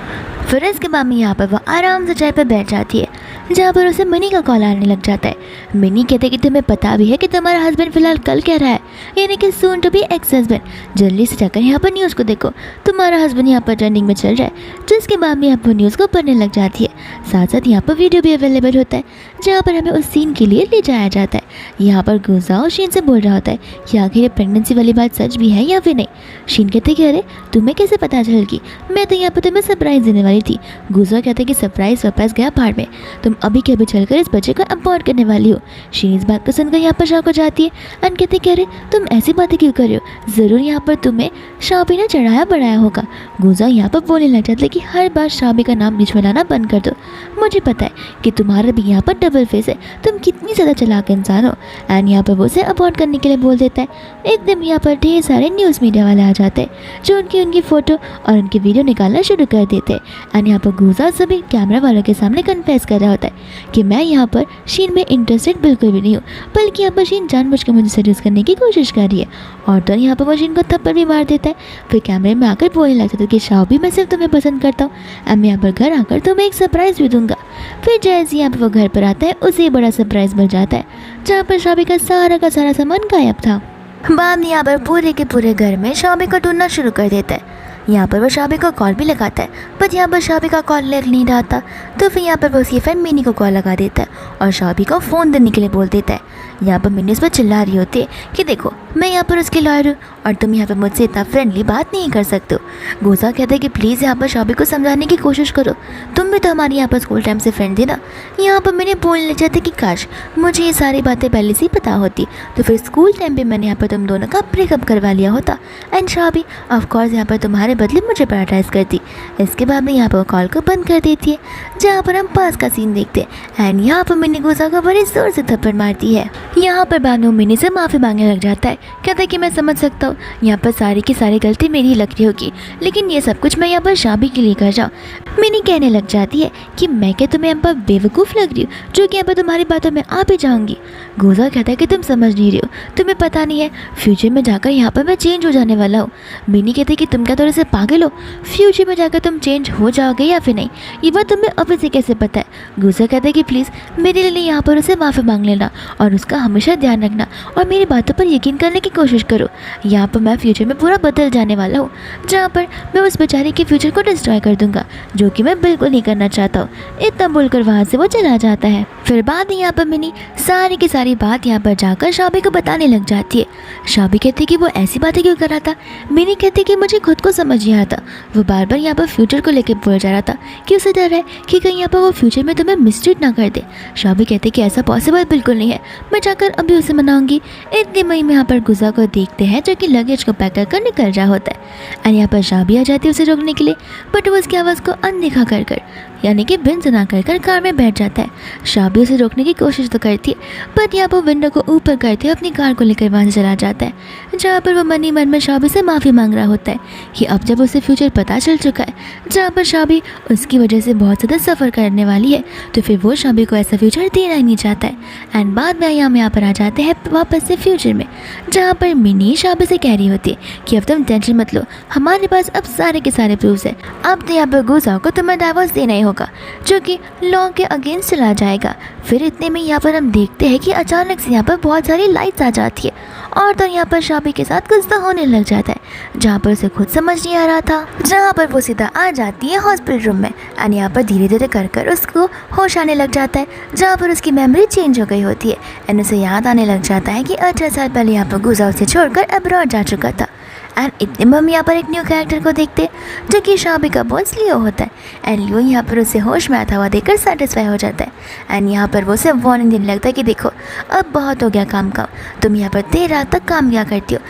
फिर इसके बाद में यहाँ पर वो आराम से चाय पर बैठ जाती है, जहाँ पर उसे मिनी का कॉल आने लग जाता है। मिनी कहते कि तुम्हें पता भी है कि तुम्हारा हस्बैंड फिलहाल कल कह रहा है, यानी कि soon to be ex husband, जल्दी से जाकर यहाँ पर न्यूज़ को देखो, तुम्हारा हस्बैंड यहाँ पर ट्रेंडिंग में चल रहा है। जिसके बाद में यहाँ पर न्यूज़ को पढ़ने लग जाती है, साथ साथ यहाँ पर वीडियो भी अवेलेबल होता है, जहाँ पर हमें उस सीन के लिए ले जाया जाता है। यहाँ पर गुजा और शीन से बोल रहा होता है कि आखिर ये प्रेगनेंसी वाली बात सच भी है या फिर नहीं। शीन कहते कि अरे तुम्हें कैसे पता चलेगी, मैं तो यहाँ पर तुम्हें सरप्राइज़ देने वाली थी। गुजा कहते कि सरप्राइज गया भाड़ में, तुम अभी के अभी चलकर इस बच्चे को अबॉर्ट करने वाली हो। शीन इस बात को सुनकर यहाँ पर शॉक हो जाती है, एंड कहते कि अरे तुम ऐसी बातें क्यों कर रहे हो, ज़रूर यहाँ पर तुम्हें शाबी ने चढ़ाया बढ़ाया होगा। गुजा यहाँ पर बोलने लग जाता है कि हर बार शाबी का नाम बीच में लाना बंद कर दो, मुझे पता है कि तुम्हारा भी यहाँ पर डबल फेस है, तुम कितनी ज़्यादा चालाक इंसान हो। एंड यहाँ पर वो उसे अबॉर्ट करने के लिए बोल देता है। एकदम यहाँ पर ढेर सारे न्यूज़ मीडिया वाले आ जाते हैं, जो उनकी फ़ोटो और उनकी वीडियो निकालना शुरू कर देते हैं। एंड यहाँ पर गुजा सभी कैमरा वालों के सामने कन्फेस कर रहा होता है कि मैं यहाँ पर शीन में इंटरेस्टेड बिल्कुल भी नहीं हूँ, बल्कि यहाँ पर शीन जानबूझकर मुझे सेड्यूस करने की कोशिश कर रही है। और तो यहाँ पर वो शीन को थप्पड़ भी मार देता है। फिर कैमरे में आकर बोलने लगता है कि शाबी मैं सिर्फ तुम्हें पसंद करता हूँ, अब मैं यहाँ पर घर आकर तुम्हें एक सरप्राइज़ भी दूंगा। फिर जैसे यहाँ पर वो घर पर आता है, उसे बड़ा सरप्राइज़ मिल जाता है, जहाँ पर शाबी का सारा सामान गायब था। बाद में यहाँ पर पूरे के पूरे घर में शाबी को ढूंढना शुरू कर देता है। यहाँ पर वो शाबी को कॉल भी लगाता है, बट यहाँ पर शाबी का कॉल लग नहीं रहा था, तो फिर यहाँ पर वो उसकी फ्रेंड मिनी को कॉल लगा देता है और शाबी को फ़ोन देने के लिए बोल देता है। यहाँ पर मिनी उस पर चिल्ला रही होती है कि देखो मैं यहाँ पर उसकी लॉयर हूँ और तुम यहाँ पर मुझसे इतना फ्रेंडली बात नहीं कर सकते हो। गुजा कहते हैं कि प्लीज़ यहाँ पर शाबी को समझाने की कोशिश करो, तुम भी तो हमारी यहाँ पर स्कूल टाइम से फ्रेंड थी ना। यहाँ पर मैंने बोलने लग जाते कि काश मुझे ये सारी बातें पहले से ही पता होती, तो फिर स्कूल टाइम पर मैंने यहाँ पर तुम दोनों का ब्रेकअप करवा लिया होता, एंड शाबी ऑफकोर्स यहाँ पर तुम्हारे बदले मुझे पैराडाइज करती। इसके बाद में यहाँ पर कॉल को बंद कर देती है, जहाँ पर हम पास का सीन देखते हैं। एंड यहाँ पर मिनी गुजा को बड़ी जोर से थप्पड़ मारती है। यहाँ पर बाद में मिनी से माफ़ी मांगने लग जाता है, कहता है कि मैं समझ सकता हूँ यहाँ पर सारी की सारी गलती मेरी लग रही होगी, लेकिन ये सब कुछ मैं यहाँ पर शाबी के लिए कर रहा हूँ। मिनी कहने लग जाती है कि मैं क्या तुम्हें यहाँ पर बेवकूफ़ लग रही हूँ जो कि यहाँ पर तुम्हारी बातों में आ भी जाऊँगी। गुजा कहता है कि तुम समझ नहीं रही हो, तुम्हें पता नहीं है फ्यूचर में जाकर यहाँ पर मैं चेंज हो जाने वाला हूँ। मिनी कहती है कि तुम क्या थोड़े से पागल हो, फ्यूचर में जाकर तुम चेंज हो जाओगे या फिर नहीं, ये बात तुम्हें अभी से कैसे पता है। गुजा कहता है कि प्लीज़ मेरे लिए यहाँ पर उसे माफ़ी मांग लेना और उसका हमेशा ध्यान रखना और मेरी बातों पर यकीन करने की कोशिश करो। यहाँ पर मैं फ्यूचर में पूरा बदल जाने वाला हूँ, जहाँ पर मैं उस बेचारी के फ्यूचर को डिस्ट्रॉय कर दूंगा, जो कि मैं बिल्कुल नहीं करना चाहता हूँ। इतना बोलकर वहाँ से वो चला जाता है। फिर बाद में यहाँ पर मिनी सारी की सारी बात यहाँ पर जाकर शाबी को बताने लग जाती है। शाबी कहती कि वो ऐसी बातें क्यों कर रहा था। मिनी कहती कि मुझे खुद को समझ नहीं आता। वो बार बार यहाँ पर फ्यूचर को लेकर बोल जा रहा था कि उसे डर है कि कहीं यहाँ पर वो फ्यूचर में तुम्हें मिसट्रीट ना कर दे। शाबी कहती कि ऐसा पॉसिबल बिल्कुल नहीं है, मैं जाकर अभी उसे मनाऊंगी। इतनी मई में यहाँ पर गुजा को देखते हैं जो कि लगेज को पैक कर निकल रहा होता है। और यहाँ पर शाबी आ जाती है उसे रोकने के लिए, बट वो उसकी आवाज़ को अनदेखा कर यानी कि बिन सुना कर कार में बैठ जाता है। शाबी उसे रोकने की कोशिश तो करती है, बट यहाँ पर विंडो को ऊपर करते हुए अपनी कार को लेकर वहाँ से चला जाता है, जहाँ पर वो मन ही मन में शाबी से माफ़ी मांग रहा होता है कि अब जब उसे फ्यूचर पता चल चुका है, जहाँ पर शाबी उसकी वजह से बहुत ज़्यादा सफ़र करने वाली है, तो फिर वो शाबी को ऐसा फ्यूचर देना ही नहीं चाहता है। एंड बाद में यहाँ पर आ जाते हैं वापस से फ्यूचर में, जहाँ पर मिनी शाबी से कह रही होती है कि अब तुम टेंशन मत लो, हमारे पास अब सारे के सारे प्रूफ्स है, अब तो यहाँ पर गुजा को तुम्हें डाइवोर्स देना ही होगा, जो कि लॉ के अगेंस्ट चला जाएगा। फिर इतने में यहाँ पर हम देखते हैं कि अचानक से यहाँ पर बहुत सारी लाइट्स आ जाती है और तो यहाँ पर शाबी के साथ कुछ तो होने लग जाता है, जहाँ पर उसे खुद समझ नहीं आ रहा था, जहाँ पर वो सीधा आ जाती है हॉस्पिटल रूम में। एंड यहाँ पर धीरे धीरे कर उसको होश आने लग जाता है, जहाँ पर उसकी मेमोरी चेंज हो गई होती है। एंड उसे याद आने लग जाता है कि 18 साल पहले यहाँ पर गुजा उसे छोड़कर अब्रॉड जा चुका था। एंड इतने में हम यहाँ पर एक न्यू कैरेक्टर को देखते हैं जो कि शाबी का बॉस लियो होता है। एंड लियो यहाँ पर उसे होश में आता हुआ देखकर सेटिस्फाई हो जाता है। एंड यहाँ पर वो उसे वार्निंग देने लगता है कि देखो अब बहुत हो गया काम का, तुम यहाँ पर देर रात तक काम किया करती हो,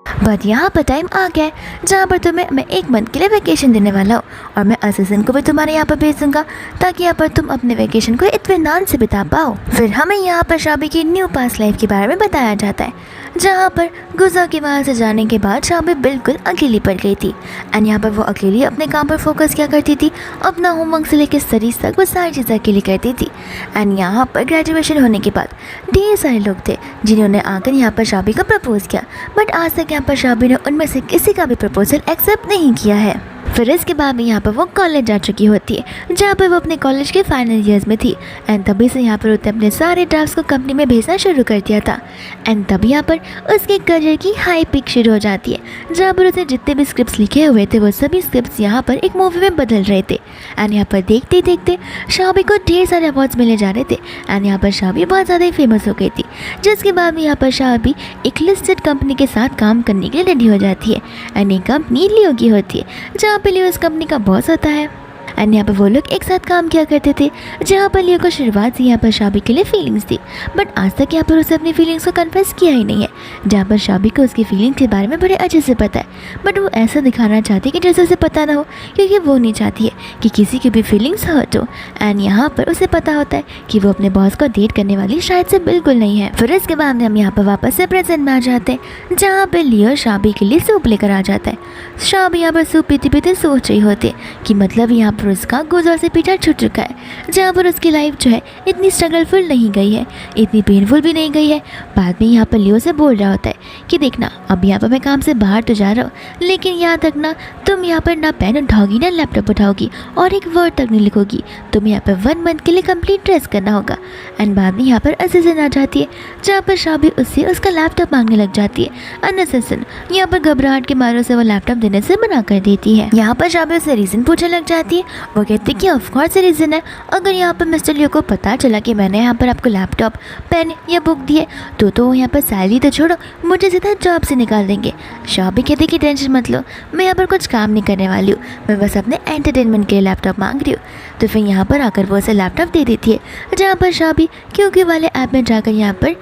बट यहाँ पर टाइम आ गया है जहाँ पर तुम्हें मैं 1 मंथ के लिए वैकेशन देने वाला हूँ और मैं असिस्टेंट को भी तुम्हारे यहाँ पर भेज दूँगा ताकि यहाँ पर तुम अपने वैकेशन को इत्मीनान से बिता पाओ। फिर हमें यहाँ पर शाबी की न्यू पास्ट लाइफ के बारे में बताया जाता है, जहाँ पर गुजा के वहाँ से जाने के बाद शाबी बिल्कुल अकेली पड़ गई थी। एंड यहाँ पर वो अकेली अपने काम पर फोकस किया करती थी, अपना होमवर्क से लेकर स्टडीज तक वो सारी चीज़ें अकेली करती थी। एंड यहाँ पर ग्रेजुएशन होने के बाद ढेर सारे लोग थे जिन्होंने आकर यहाँ पर शाबी को प्रपोज किया, बट आज तक यहाँ पर शाबी ने उनमें से किसी का भी प्रपोजल एक्सेप्ट नहीं किया है। फिर इसके बाद में यहाँ पर वो कॉलेज जा चुकी होती है, जहाँ पर वो अपने कॉलेज के फाइनल ईयर्स में थी। एंड तभी से यहाँ पर उसने अपने सारे ड्राफ्ट्स को कंपनी में भेजना शुरू कर दिया था। एंड तभी यहाँ पर उसके करियर की हाई पिक शुरू हो जाती है, जहाँ पर उसने जितने भी स्क्रिप्ट्स लिखे हुए थे वो सभी स्क्रिप्ट्स यहाँ पर एक मूवी में बदल रहे थे। एंड यहाँ पर देखते देखते शाबी को ढेर सारे अवार्ड्स मिले जा रहे थे। एंड यहाँ पर शाबी बहुत ज़्यादा ही फेमस हो गई थी, जिसके बाद में यहाँ पर शाबी एक लिस्टेड कंपनी के साथ काम करने के लिए रेडी हो जाती है। एंड ये कंपनी लियो की होती है, जहाँ पर लियो इस कंपनी का बॉस होता है। एंड यहाँ पर वो लोग एक साथ काम किया करते थे, जहाँ पर लियो को शुरुआत से यहाँ पर शाबी के लिए फीलिंग्स थी, बट आज तक यहाँ पर उसे अपनी फीलिंग्स को कन्फेस किया ही नहीं है। जहाँ पर शाबी को उसकी फीलिंग्स के बारे में बड़े अच्छे से पता है, बट वो ऐसा दिखाना चाहती है कि जैसे उसे पता ना हो, क्योंकि वो नहीं चाहती है कि किसी की भी फीलिंग्स हर्ट हो। एंड यहाँ पर उसे पता होता है कि वो अपने बॉस को डेट करने वाली शायद से बिल्कुल नहीं है। फिर इसके बाद हम यहाँ पर वापस से प्रेजेंट में आ जाते हैं, जहाँ पर लियो शाबी के लिए सूप लेकर आ जाता है। शाबी यहाँ पर सूप पीते पीते सोच रही होती है कि मतलब यहाँ पर उसका गुजा से पीछा छूट चुका है, जहाँ पर उसकी लाइफ जो है इतनी स्ट्रगलफुल नहीं गई है, इतनी पेनफुल भी नहीं गई है। बाद में यहाँ पर लियो से बोल रहा होता है कि देखना अब यहाँ पर मैं काम से बाहर तो जा रहा हूँ, लेकिन याद रखना तुम यहाँ पर ना पेन उठाओगी ना लैपटॉप उठाओगी और एक वर्ड तक नहीं लिखोगी, तुम्हें यहाँ पर 1 मंथ के लिए कंप्लीट रेस्ट करना होगा। एंड बाद में यहाँ पर असिस्टेंट आ जाती है, जहाँ पर शाबी उससे उसका लैपटॉप मांगने लग जाती है। असिस्टेंट यहाँ पर घबराहट के मारों से वो लैपटॉप देने से मना कर देती है। यहाँ पर शाबी उससे रीज़न पूछने लग जाती है। वो कहती है कि ऑफकोर्स रीज़न है, अगर यहाँ पर मिस्टर लियो को पता चला कि मैंने यहाँ पर आपको लैपटॉप पेन या बुक दिए तो वो यहाँ पर सैलरी तो छोड़ो मुझे सीधा जॉब से निकाल देंगे। शाबी कहती कि टेंशन मत लो, मैं यहाँ पर कुछ काम नहीं करने वाली हूँ, मैं बस अपने एंटरटेनमेंट के लिए लैपटॉप मांग रही हूँ। तो फिर यहाँ पर आकर वो उसे लैपटॉप दे देती है, जहाँ पर शाबी क्योंकि वाले ऐप में जाकर यहाँ पर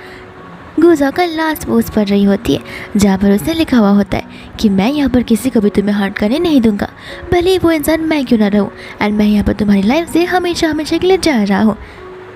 गुजा का लास्ट पोस्ट पढ़ रही होती है, जहाँ पर उसने लिखा हुआ होता है कि मैं यहाँ पर किसी को भी तुम्हें हर्ट करने नहीं दूंगा, भले ही वो इंसान मैं क्यों ना रहूँ, एंड मैं यहाँ पर तुम्हारी लाइफ से हमेशा हमेशा के लिए जा रहा हूँ।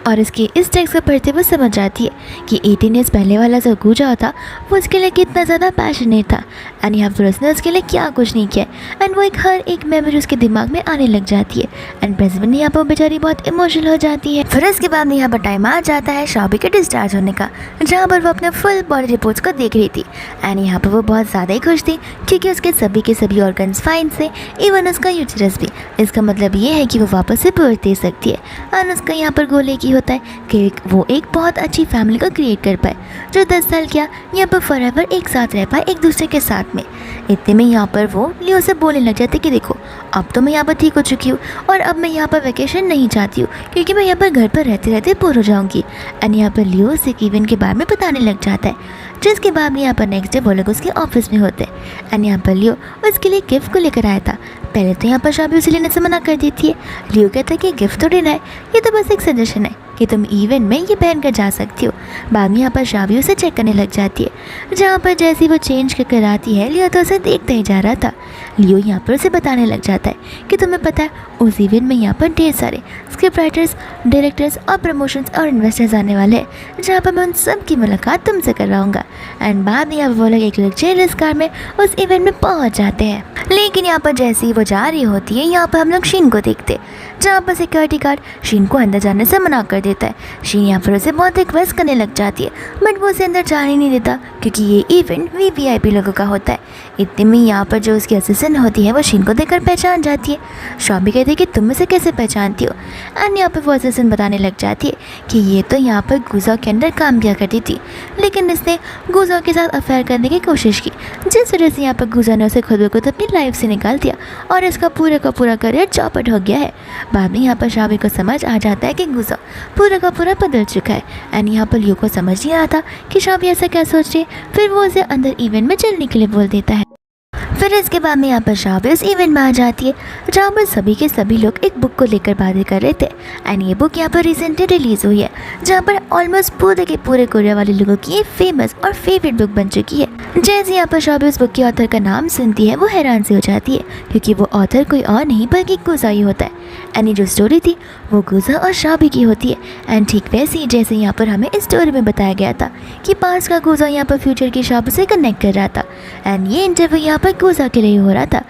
और इसके इस टेक्स्ट को पढ़ते वो समझ जाती है कि 18 ईयर्स पहले वाला जो गुजा था वो उसके लिए कितना ज़्यादा पैशनेट था एंड यहाँ पर उसने उसके लिए क्या कुछ नहीं किया एंड वो हर एक मेमोरी उसके दिमाग में आने लग जाती है एंड प्रेजेंट में यहाँ पर बेचारी बहुत इमोशनल हो जाती है। फिर इसके बाद यहाँ पर टाइम आ जाता है शॉबी के डिस्चार्ज होने का, जहाँ पर वो अपने फुल बॉडी रिपोर्ट्स को देख रही थी एंड यहाँ पर वो बहुत ज़्यादा ही खुश थी क्योंकि उसके सभी के सभी ऑर्गन्स फाइन से, इवन उसका यूटेरस भी। इसका मतलब ये है कि वो वापस से बर्थ दे सकती है एंड उसका यहाँ पर गोल एक ही होता है कि वो एक बहुत अच्छी फैमिली को क्रिएट कर पाए जो 10 साल क्या यहाँ पर फॉरएवर एक साथ रह पाए एक दूसरे के साथ में। इतने में यहाँ पर वो लियो से बोलने लग जाते कि देखो अब तो मैं यहाँ पर ठीक हो चुकी हूँ और अब मैं यहाँ पर वेकेशन नहीं चाहती हूँ क्योंकि मैं यहाँ पर घर पर रहते रहते बोर हो जाऊँगी। एंड यहाँ पर लियो से कीविन के बारे में बताने लग जाता है, जिसके बाद में यहाँ पर नेक्स्ट डे वो लोग उसके ऑफिस में होते हैं एंड यहाँ पर लियो उसके लिए गिफ्ट को लेकर आया था। पहले तो यहाँ पर शॉबी उसे लेने से मना कर देती है। लियो कहता है कि गिफ्ट थोड़ी ना है, ये तो बस एक सजेशन है कि तुम इवेंट में ये पहन कर जा सकती हो। बाद में यहाँ पर शॉबी उसे चेक करने लग जाती है, जहाँ पर जैसे वो चेंज कर आती है लियो तो उसे देखता ही जा रहा था। लियो यहाँ पर उसे बताने लग जाता है कि तुम्हें पता है उस इवेंट में यहाँ पर ढेर सारे स्क्रिप्ट राइटर्स, डायरेक्टर्स और प्रमोशंस और इन्वेस्टर्स आने वाले हैं, जहाँ पर मैं उन सब की मुलाकात तुमसे करवाऊँगा। एंड बाद में यहाँ पर वो लोग एक लग्जरियस कार में उस इवेंट में पहुँच जाते हैं। लेकिन यहाँ पर जैसे ही वो जा रही होती है यहाँ पर हम लोग शीन को देखते, जहाँ पर सिक्योरिटी गार्ड शीन को अंदर जाने से मना कर देता है। शीन यहाँ पर उसे बहुत रिक्वेस्ट करने लग जाती है बट वो उसे अंदर जाने नहीं देता क्योंकि ये इवेंट वीवीआईपी लोगों का होता है। इतने में यहाँ पर जो उसकी असिस्टेंट होती है वो शीन को देखकर पहचान जाती है। शॉबी कहती है कि तुम इसे कैसे पहचानती हो एंड यहाँ पर वो असिस्टेंट बताने लग जाती है कि ये तो यहाँ पर गुजा के अंदर काम किया करती थी, लेकिन इसने गुजा के साथ अफेयर करने की कोशिश की, जिस वजह से यहाँ पर गुजा ने उसे खुद ब खुद अपनी लाइफ से निकाल दिया और इसका पूरा का पूरा करियर चौपट हो गया है। बाद में यहाँ पर शॉबी को समझ आ जाता है कि गुजा पूरा का पूरा बदल चुका है एंड यहाँ पर लियो को समझ नहीं आता कि शॉबी ऐसा क्या सोच रही है। फिर वो उसे अंदर इवेंट में चलने के लिए बोल देता है। फिर इसके बाद में यहाँ पर शॉबी उस इवेंट में आ जाती है, जहाँ पर सभी के सभी लोग एक बुक को लेकर बातें कर रहे थे एंड ये बुक यहाँ पर रिसेंटली रिलीज़ हुई है, जहाँ पर ऑलमोस्ट पूरे के पूरे कोरिया वाले लोगों की ये फेमस और फेवरेट बुक बन चुकी है। जैसे यहाँ पर शॉबी उस बुक के ऑथर का नाम सुनती है वो हैरान से हो जाती है क्योंकि वो ऑथर कोई और नहीं बल्कि गुजा ही होता है एंड ये जो स्टोरी थी वो गुजा और शॉबी की होती है। एंड ठीक वैसे ही जैसे यहाँ पर हमें इस स्टोरी में बताया गया था कि पास्ट का गुजा यहाँ पर फ्यूचर की शॉबी से कनेक्ट कर रहा था एंड ये इंटरव्यू यहाँ पर गुजा के लिए हो रहा था,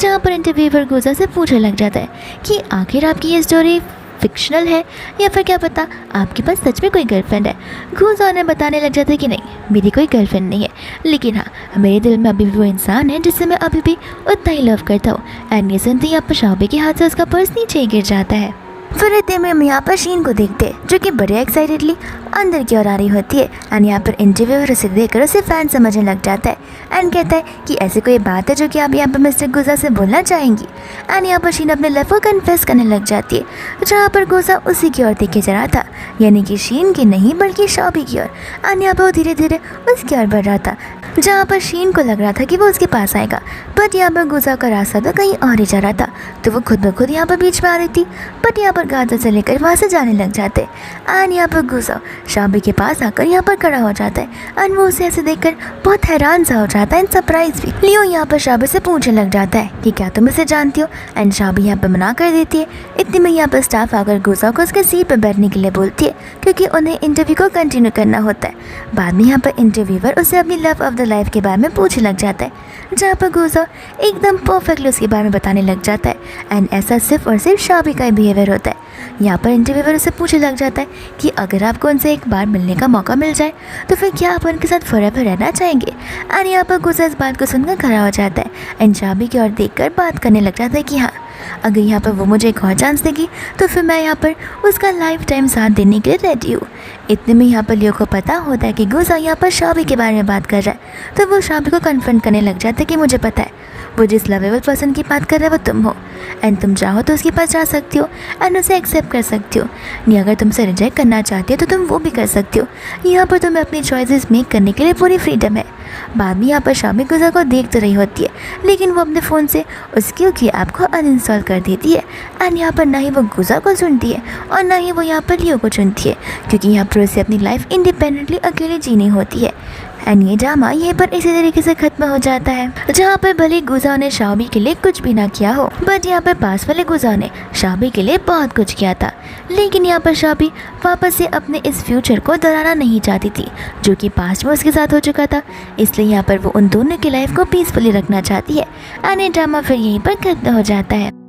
जहाँ पर इंटरव्यूअर गुजा से पूछने लग जाता है कि आखिर आपकी ये स्टोरी फिक्शनल है या फिर क्या पता आपके पास सच में कोई गर्लफ्रेंड है। गुजा ने बताने लग जाता है कि नहीं मेरी कोई गर्लफ्रेंड नहीं है, लेकिन हाँ मेरे दिल में अभी भी वो इंसान है जिससे मैं अभी भी उतना ही लव करता हूँ। एंड ये सुनते ही यहाँ पर शॉबी के हाथ से उसका पर्स नीचे गिर जाता है। फिर इतने में हम यहाँ पर शीन को देखते हैं जो कि बड़े एक्साइटेडली अंदर की ओर आ रही होती है एंड यहाँ पर इंटरव्यूअर उसे देखकर उसे फैन समझने लग जाता है एंड कहता है कि ऐसी कोई बात है जो कि आप यहाँ पर मिस्टर गुजा से बोलना चाहेंगी। एंड यहाँ पर शीन अपने लव को कन्फेस करने लग जाती है, जहाँ पर गुजा उसी की ओर देखे जा रहा था, यानी कि शीन की नहीं बल्कि शॉबी की ओर। एंड यहाँ पर वो धीरे धीरे उसकी ओर बढ़ रहा था, जहाँ पर शीन को लग रहा था कि वो उसके पास आएगा, बट यहाँ पर गुजा का रास्ता तो कहीं और ही जा रहा था, तो वो खुद ब खुद यहाँ पर बीच में आ रही थी। बट यहाँ पर गाजर से लेकर वहाँ से जाने लग जाते एंड यहाँ पर गुजा शॉबी के पास आकर यहाँ पर खड़ा हो जाता है एंड वो उसे ऐसे देखकर बहुत हैरान सा हो जाता है एंड सरप्राइज भी। लियो यहाँ पर शॉबी से पूछने लग जाता है कि क्या तुम इसे जानती हो एंड शॉबी यहाँ पर मना कर देती है। इतने में यहाँ पर स्टाफ आकर गुजा को उसके सीट पर बैठने के लिए बोलती है क्योंकि उन्हें इंटरव्यू को कंटिन्यू करना होता है। बाद में यहाँ पर इंटरव्यूअर उसे अपनी लव ऑफ द लाइफ के बारे में पूछने लग जाता है, जहाँ पर गुजा एकदम परफेक्टली उसके बारे में बताने लग जाता है एंड ऐसा सिर्फ और सिर्फ शॉबी का ही बिहेवियर होता है। यहाँ पर इंटरव्यूअर उसे पूछने लग जाता है कि अगर आपको उनसे एक बार मिलने का मौका मिल जाए तो फिर क्या आप उनके साथ फॉरएवर रहना चाहेंगे। एंड यहाँ पर गुजा इस बात को सुनकर खड़ा हो जाता है एंड शॉबी की ओर देखकर बात करने लग जाता है कि हाँ अगर यहाँ पर वो मुझे एक और चांस देगी तो फिर मैं यहाँ पर उसका लाइफ टाइम साथ देने के लिए रेडी हूँ। इतने में यहाँ पर लियो को पता होता है कि गुजा यहाँ पर शॉबी के बारे में बात कर रहा है, तो वो शॉबी को कन्फर्म करने लग जाता है कि मुझे पता है वो जिस लवेबल पर्सन की बात कर रहा है वो तुम हो एंड तुम चाहो तो उसके पास जा सकती हो एंड उसे एक्सेप्ट कर सकती हो, नहीं अगर तुमसे रिजेक्ट करना चाहती हो तो तुम वो भी कर सकती हो। यहाँ पर तुम्हें अपनी चॉइसेस मेक करने के लिए पूरी फ्रीडम है। बाद में यहाँ पर शॉबी गुजा को देख तो रही होती है, लेकिन वो अपने फ़ोन से उसकी की ऐप को अनइंस्टॉल कर देती है एंड यहाँ पर ना ही वो गुजा को चुनती है और ना ही वो यहाँ पर लियो को चुनती है, क्योंकि यहाँ पर उसे अपनी लाइफ इंडिपेंडेंटली अकेले जीनी होती है। एंड ये ड्रामा यहीं पर इसी तरीके से खत्म हो जाता है, जहाँ पर भले गुजा ने शॉबी के लिए कुछ भी ना किया हो, बट यहाँ पर पास वाले गुजार ने शाबी के लिए बहुत कुछ किया था, लेकिन यहाँ पर शाबी वापस से अपने इस फ्यूचर को दोहराना नहीं चाहती थी जो कि पास्ट में उसके साथ हो चुका था। इसलिए यहाँ पर वो उन दोनों की लाइफ को पीसफुली रखना चाहती है। एंड ये ड्रामा फिर यहीं पर खत्म हो जाता है।